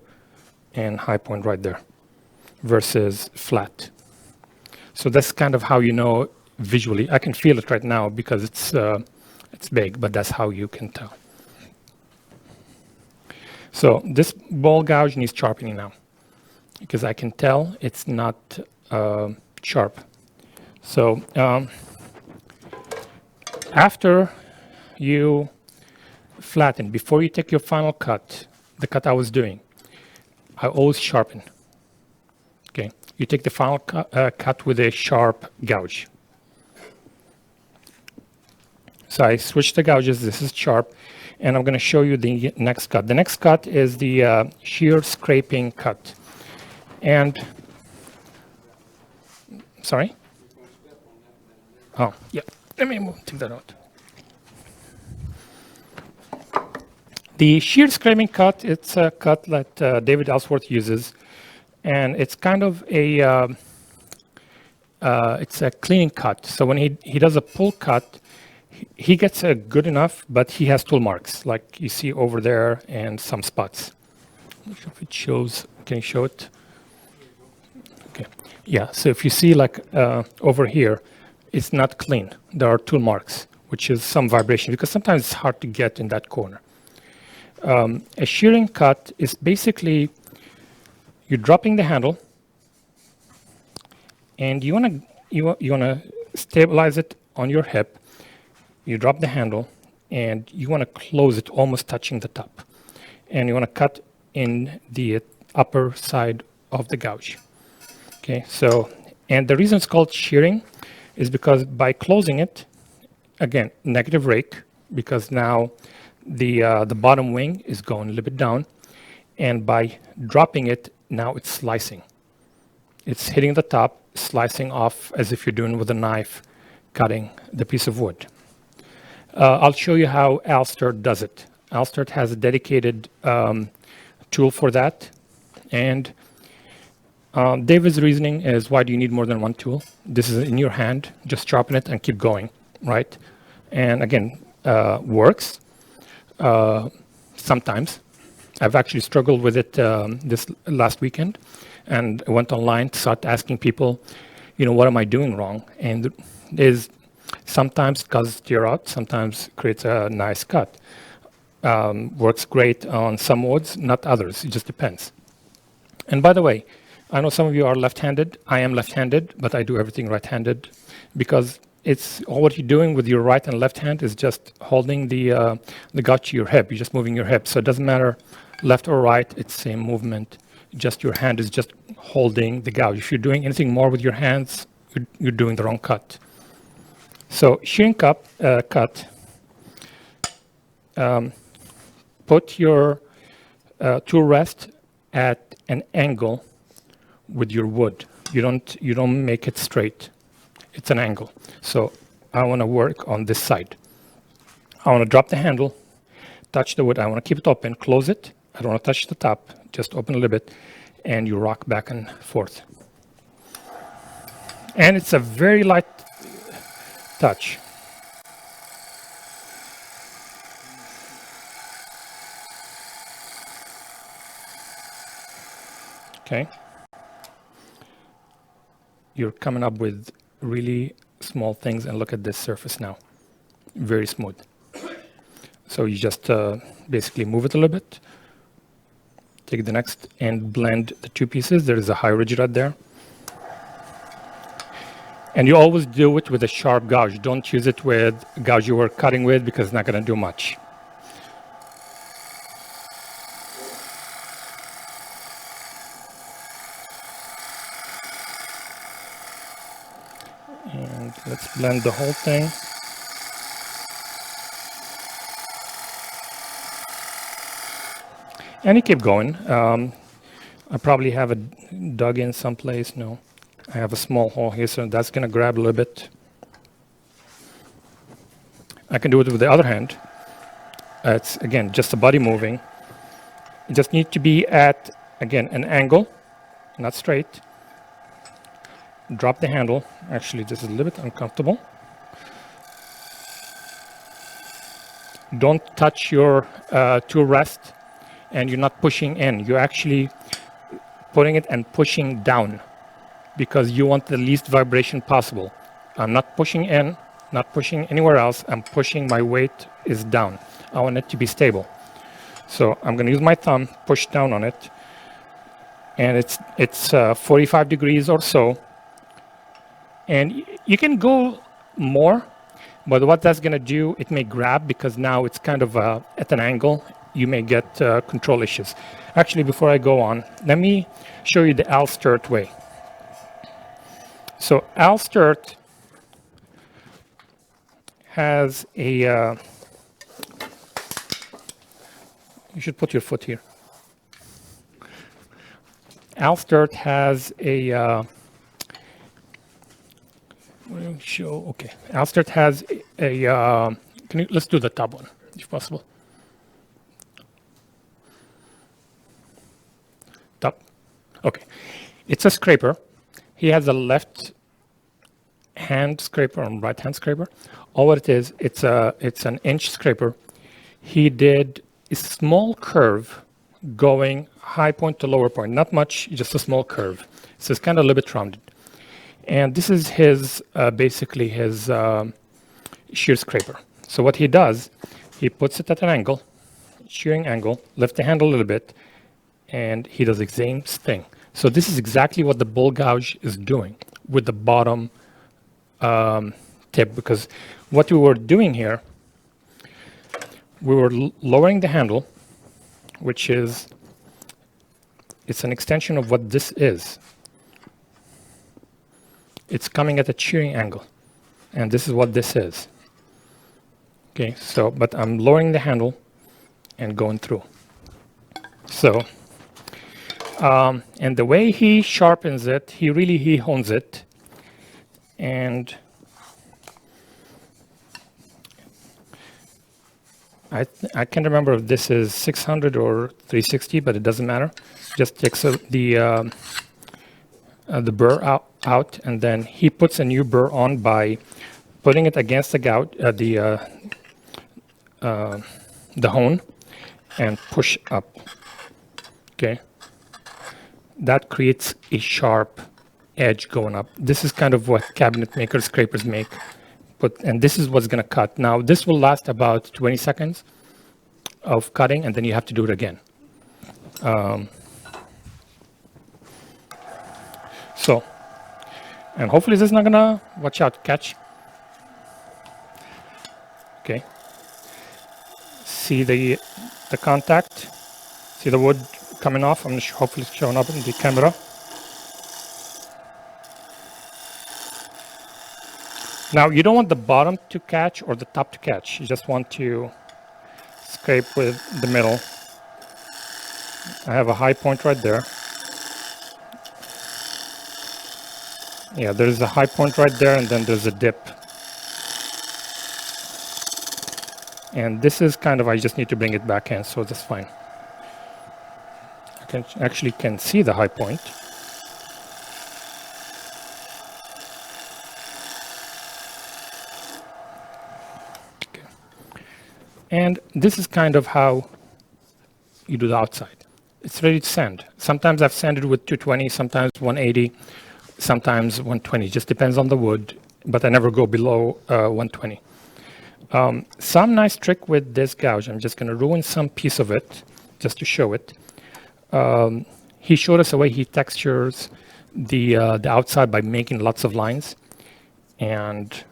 and high point right there versus flat. So that's kind of how you know visually. I can feel it right now because it's big, but that's how you can tell. So this ball gouge needs sharpening now because I can tell it's not sharp. So after you flatten, before you take your final cut, the cut I was doing, I always sharpen. Okay, you take the final cut with a sharp gouge. So I switch the gouges, this is sharp, and I'm going to show you the next cut. The next cut is the shear scraping cut. And, sorry? Oh, yeah, let me take that out. The shear scraping cut, it's a cut that David Ellsworth uses, and it's kind of a, it's a cleaning cut. So when he does a pull cut, he gets a good enough, but he has tool marks, like you see over there and some spots. I'm not sure if it shows. Can you show it? Okay. Yeah, so if you see like over here, it's not clean. There are tool marks, which is some vibration, because sometimes it's hard to get in that corner. A shearing cut is basically you're dropping the handle, and you wanna stabilize it on your hip. You drop the handle, and you want to close it almost touching the top. And you want to cut in the upper side of the gouge. Okay, so, and the reason it's called shearing is because by closing it, again, negative rake, because now the bottom wing is going a little bit down. And by dropping it, now it's slicing. It's hitting the top, slicing off as if you're doing with a knife, cutting the piece of wood. I'll show you how Alstert does it. Alstert has a dedicated tool for that. And David's reasoning is, why do you need more than one tool? This is in your hand, just sharpen it and keep going, right? And again, works sometimes. I've actually struggled with it this last weekend, and I went online to start asking people, what am I doing wrong? And there's sometimes causes tear out, sometimes creates a nice cut. Works great on some woods, not others. It just depends. And by the way, I know some of you are left-handed. I am left-handed, but I do everything right-handed because it's all what you're doing with your right and left hand is just holding the gouge to your hip. You're just moving your hip. So it doesn't matter left or right. It's the same movement. Just your hand is just holding the gouge. If you're doing anything more with your hands, you're doing the wrong cut. So shearing cut, put your tool rest at an angle with your wood. You don't make it straight. It's an angle. So I want to work on this side. I want to drop the handle, touch the wood. I want to keep it open, close it. I don't want to touch the top, just open a little bit, and you rock back and forth. And it's a very light touch. Okay. you're coming up with really small things. And look at this surface now, very smooth. So you just basically move it a little bit, take the next and blend the two pieces. There is a high ridge right there. And you always do it with a sharp gouge. Don't use it with gouge you were cutting with, because it's not going to do much. And let's blend the whole thing. And you keep going. I probably have it dug in someplace. No, I have a small hole here, so that's going to grab a little bit. I can do it with the other hand. It's, again, just the body moving. You just need to be at, again, an angle, not straight. Drop the handle. Actually, this is a little bit uncomfortable. Don't touch your tool rest, and you're not pushing in. You're actually putting it and pushing down, because you want the least vibration possible. I'm not pushing in, not pushing anywhere else. I'm pushing, my weight is down. I want it to be stable. So I'm going to use my thumb, push down on it, and it's 45 degrees or so. And you can go more, but what that's going to do, it may grab, because now it's kind of at an angle. You may get control issues. Actually, before I go on, let me show you the Al Sturt way. So Al Sturt has a, you should put your foot here. Al Sturt has a, show, okay. Al Sturt has a, let's do the top one, if possible. Top, okay. It's a scraper. He has a left hand scraper and right hand scraper. All what it is, it's an inch scraper. He did a small curve going high point to lower point, not much, just a small curve. So it's kind of a little bit rounded. And this is his, basically his shear scraper. So what he does, he puts it at an angle, shearing angle, lift the handle a little bit, and he does the same thing. So this is exactly what the bull gouge is doing with the bottom tip, because what we were doing here, we were lowering the handle, which is, it's an extension of what this is. It's coming at a shearing angle, and this is what this is. Okay, so, but I'm lowering the handle and going through. So, and the way he sharpens it, he hones it, and I can't remember if this is 600 or 360, but it doesn't matter. Just takes the burr out, and then he puts a new burr on by putting it against the hone and push up. Okay, that creates a sharp edge going up. This is kind of what cabinet makers, scrapers make. And this is what's going to cut. Now, this will last about 20 seconds of cutting, and then you have to do it again. So, and hopefully this is not going to, watch out, catch. Okay. See the contact? See the wood coming off? I'm hopefully it's showing up in the camera. Now, you don't want the bottom to catch or the top to catch. You just want to scrape with the middle. I have a high point right there. Yeah, there's a high point right there, and then there's a dip. And this is kind of, I just need to bring it back in, so that's fine. I actually can see the high point. And this is kind of how you do the outside. It's ready to sand. Sometimes I've sanded with 220, sometimes 180. sometimes 120, just depends on the wood, but I never go below 120. Some nice trick with this gouge, I'm just going to ruin some piece of it just to show it. He showed us a way he textures the outside by making lots of lines. And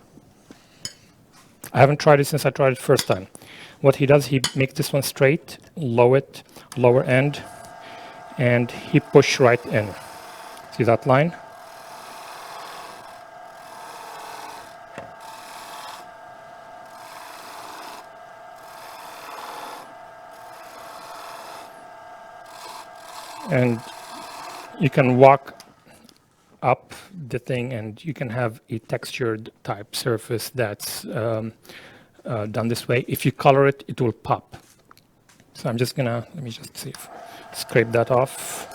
I haven't tried it since I tried it first time. What he does, he makes this one straight, lower end, and he push right in. See that line? And you can walk up the thing and you can have a textured type surface that's done this way. If you color it, it will pop. So I'm just gonna, let me just see if, scrape that off.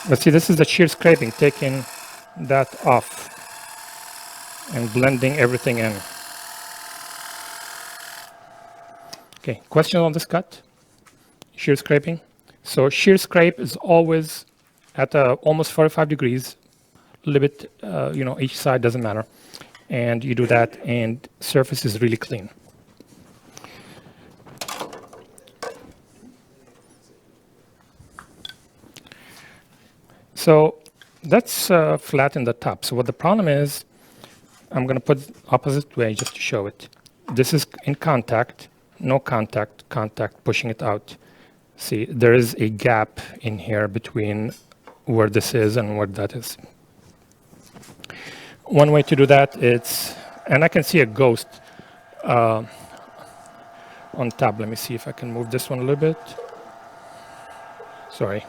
But see, this is the shear scraping, taking that off and blending everything in. Okay, question on this cut? Shear scraping. So shear scrape is always at almost 45 degrees, a little bit, each side, doesn't matter. And you do that and surface is really clean. So that's flatten the top. So what the problem is, I'm going to put opposite way just to show it. This is in contact, no contact, contact, pushing it out. See, there is a gap in here between where this is and where that is. One way to do that is, and I can see a ghost on top. Let me see if I can move this one a little bit. Sorry.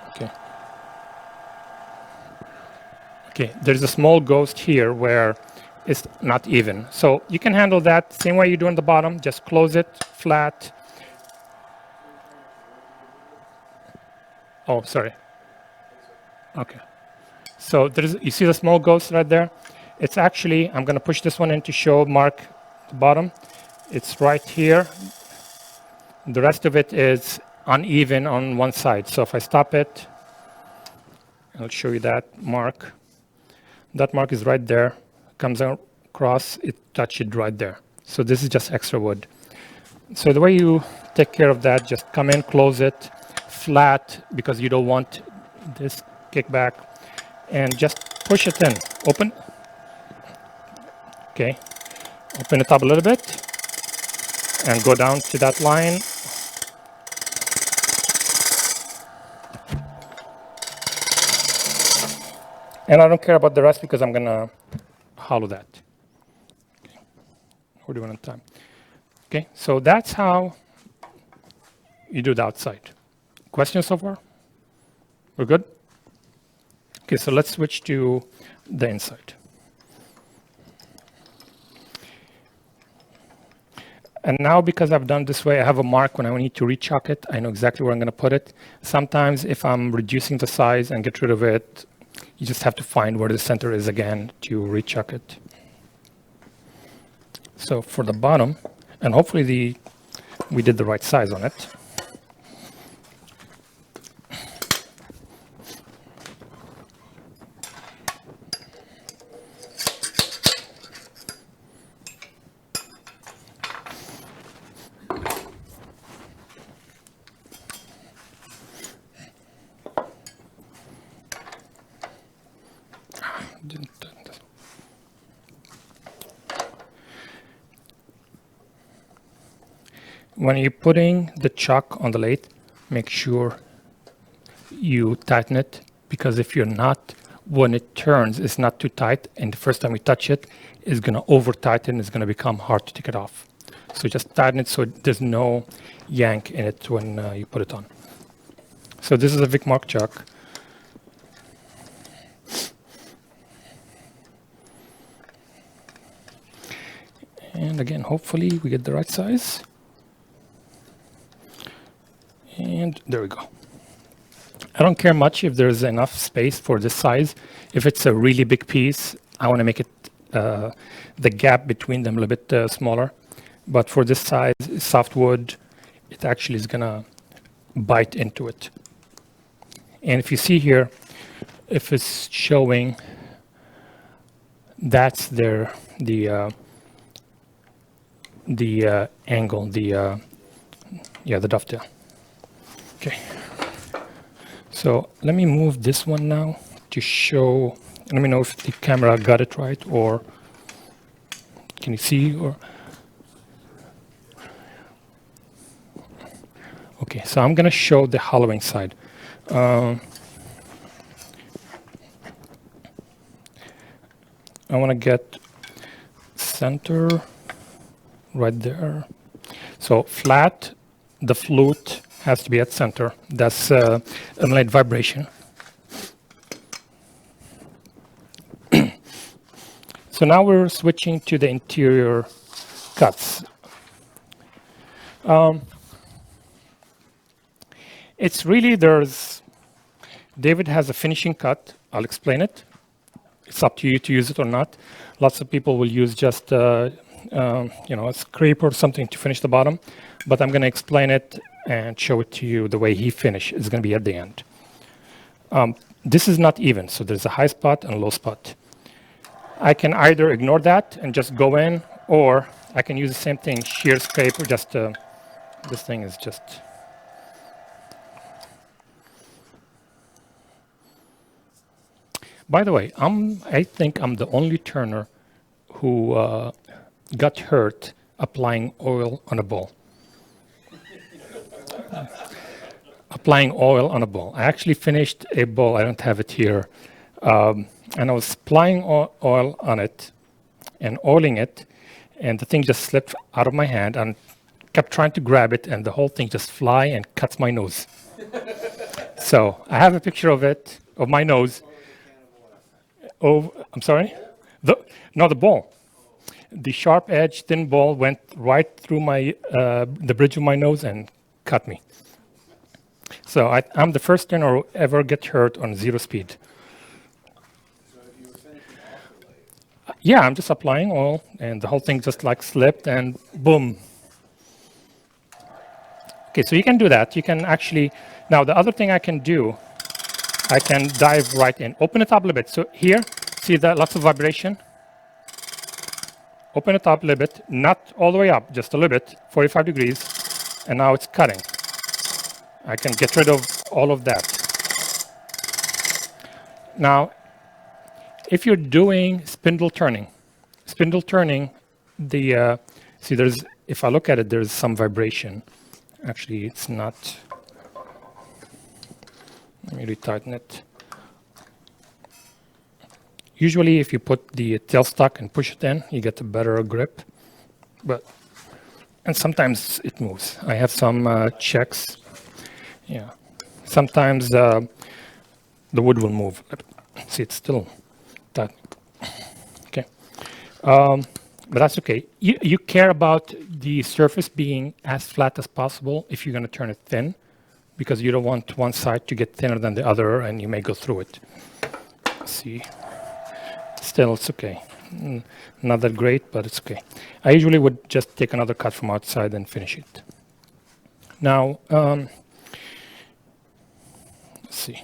Okay. Okay, there's a small ghost here where it's not even. So you can handle that same way you do on the bottom. Just close it flat. Oh, sorry. Okay. So there's, you see the small ghost right there? It's actually, I'm going to push this one in to show mark the bottom. It's right here. The rest of it is uneven on one side. So if I stop it, I'll show you that mark. That mark is right there. Comes across, it touches it right there. So this is just extra wood. So the way you take care of that, just come in, close it flat because you don't want this kickback, and just push it in. Open. Okay. Open it up a little bit and go down to that line. And I don't care about the rest because I'm gonna hollow that. Okay. We're doing on time. Okay, so that's how you do the outside. Questions so far? We're good? Okay, so let's switch to the inside. And now, because I've done this way, I have a mark when I need to re-chuck it. I know exactly where I'm going to put it. Sometimes if I'm reducing the size and get rid of it, you just have to find where the center is again to re-chuck it. So for the bottom, and hopefully we did the right size on it. When you're putting the chuck on the lathe, make sure you tighten it, because if you're not, when it turns, it's not too tight, and the first time you touch it, it's going to over tighten, it's going to become hard to take it off. So just tighten it so there's no yank in it when you put it on. So this is a Vic Mark chuck. And again, hopefully we get the right size. And there we go. I don't care much if there's enough space for this size. If it's a really big piece, I want to make it the gap between them a little bit smaller. But for this size, soft wood, it actually is gonna bite into it. And if you see here, if it's showing, that's the angle, the dovetail. Okay. So let me move this one now to show. Let me know if the camera got it right, or can you see? Or okay, so I'm gonna show the hollowing side. I want to get center right there. So flat, the flute has to be at center. That's eliminate vibration. So now we're switching to the interior cuts. It's really, David has a finishing cut. I'll explain it. It's up to you to use it or not. Lots of people will use just a scraper or something to finish the bottom, but I'm going to explain it and show it to you the way he finished. It's going to be at the end. This is not even, so there's a high spot and a low spot. I can either ignore that and just go in, or I can use the same thing, shear scraper, just this thing is just... By the way, I think I'm the only turner who got hurt applying oil on a bowl. Applying oil on a bowl. I actually finished a bowl, I don't have it here, and I was applying oil on it and oiling it, and the thing just slipped out of my hand and kept trying to grab it, and the whole thing just fly and cuts my nose. So I have a picture of it, of my nose. Oh, I'm sorry? The ball. The sharp edge, thin ball went right through the bridge of my nose and cut me. So I'm the first turner who ever get hurt on 0 speed. So if you were finishing off the lathe, Yeah, I'm just applying oil, and the whole thing just like slipped and boom. Okay, so you can do that. You can actually, now the other thing I can do, I can dive right in. Open it up a little bit. So here, see that lots of vibration? Open it up a little bit, not all the way up, just a little bit, 45 degrees, and now it's cutting. I can get rid of all of that. Now, if you're doing spindle turning, see if I look at it, there's some vibration. Actually, it's not. Let me retighten it. Usually, if you put the tailstock and push it in, you get a better grip. And sometimes it moves. I have some checks. Yeah. Sometimes the wood will move. See, it's still tight. Okay. But that's okay. You care about the surface being as flat as possible if you're going to turn it thin, because you don't want one side to get thinner than the other, and you may go through it. See, still it's okay. Not that great, but it's okay. I usually would just take another cut from outside and finish it. Now, let's see.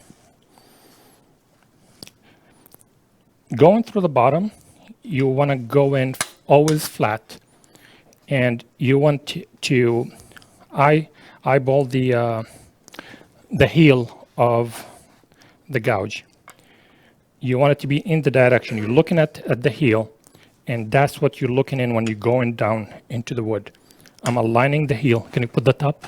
Going through the bottom, you want to go in always flat, and you want to eyeball the heel of the gouge. You want it to be in the direction. You're looking at the heel, and that's what you're looking in when you're going down into the wood. I'm aligning the heel. Can you put that up?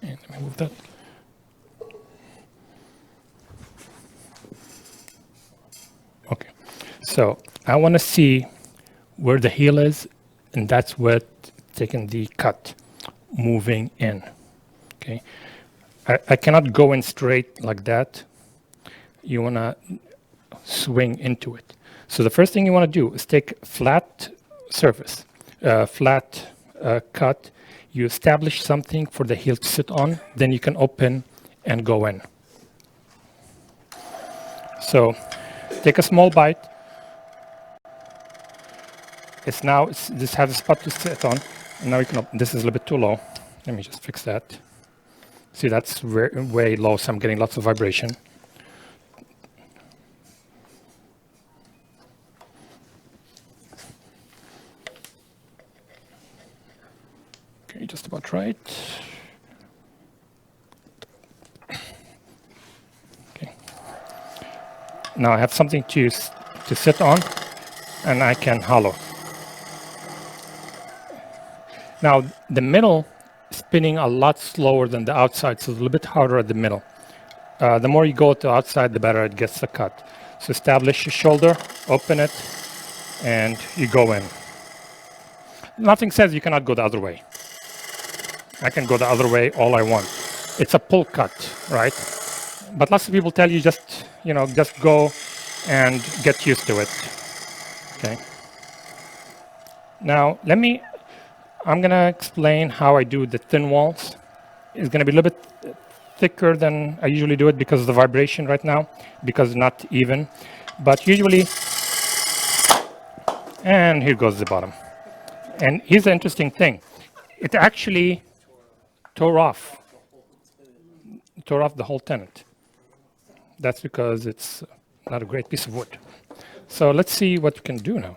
And let me move that. Okay, so I want to see where the heel is, and that's where taking the cut, moving in. Okay, I cannot go in straight like that. You want to swing into it. So the first thing you want to do is take flat surface, flat cut. You establish something for the heel to sit on, then you can open and go in. So take a small bite. this has a spot to sit on. And now you can, this is a little bit too low. Let me just fix that. See, that's way low, so I'm getting lots of vibration. Okay, just about right. Okay. Now I have something to sit on, and I can hollow. Now, the middle is spinning a lot slower than the outside, so it's a little bit harder at the middle. The more you go to the outside, the better it gets the cut. So establish your shoulder, open it, and you go in. Nothing says you cannot go the other way. I can go the other way all I want. It's a pull cut, right? But lots of people tell you just go and get used to it. Okay. Now, I'm going to explain how I do the thin walls. It's going to be a little bit thicker than I usually do it because of the vibration right now, because it's not even. But usually, and here goes the bottom. And here's the interesting thing. It actually tore off the whole tenet. That's because it's not a great piece of wood. So let's see what we can do now.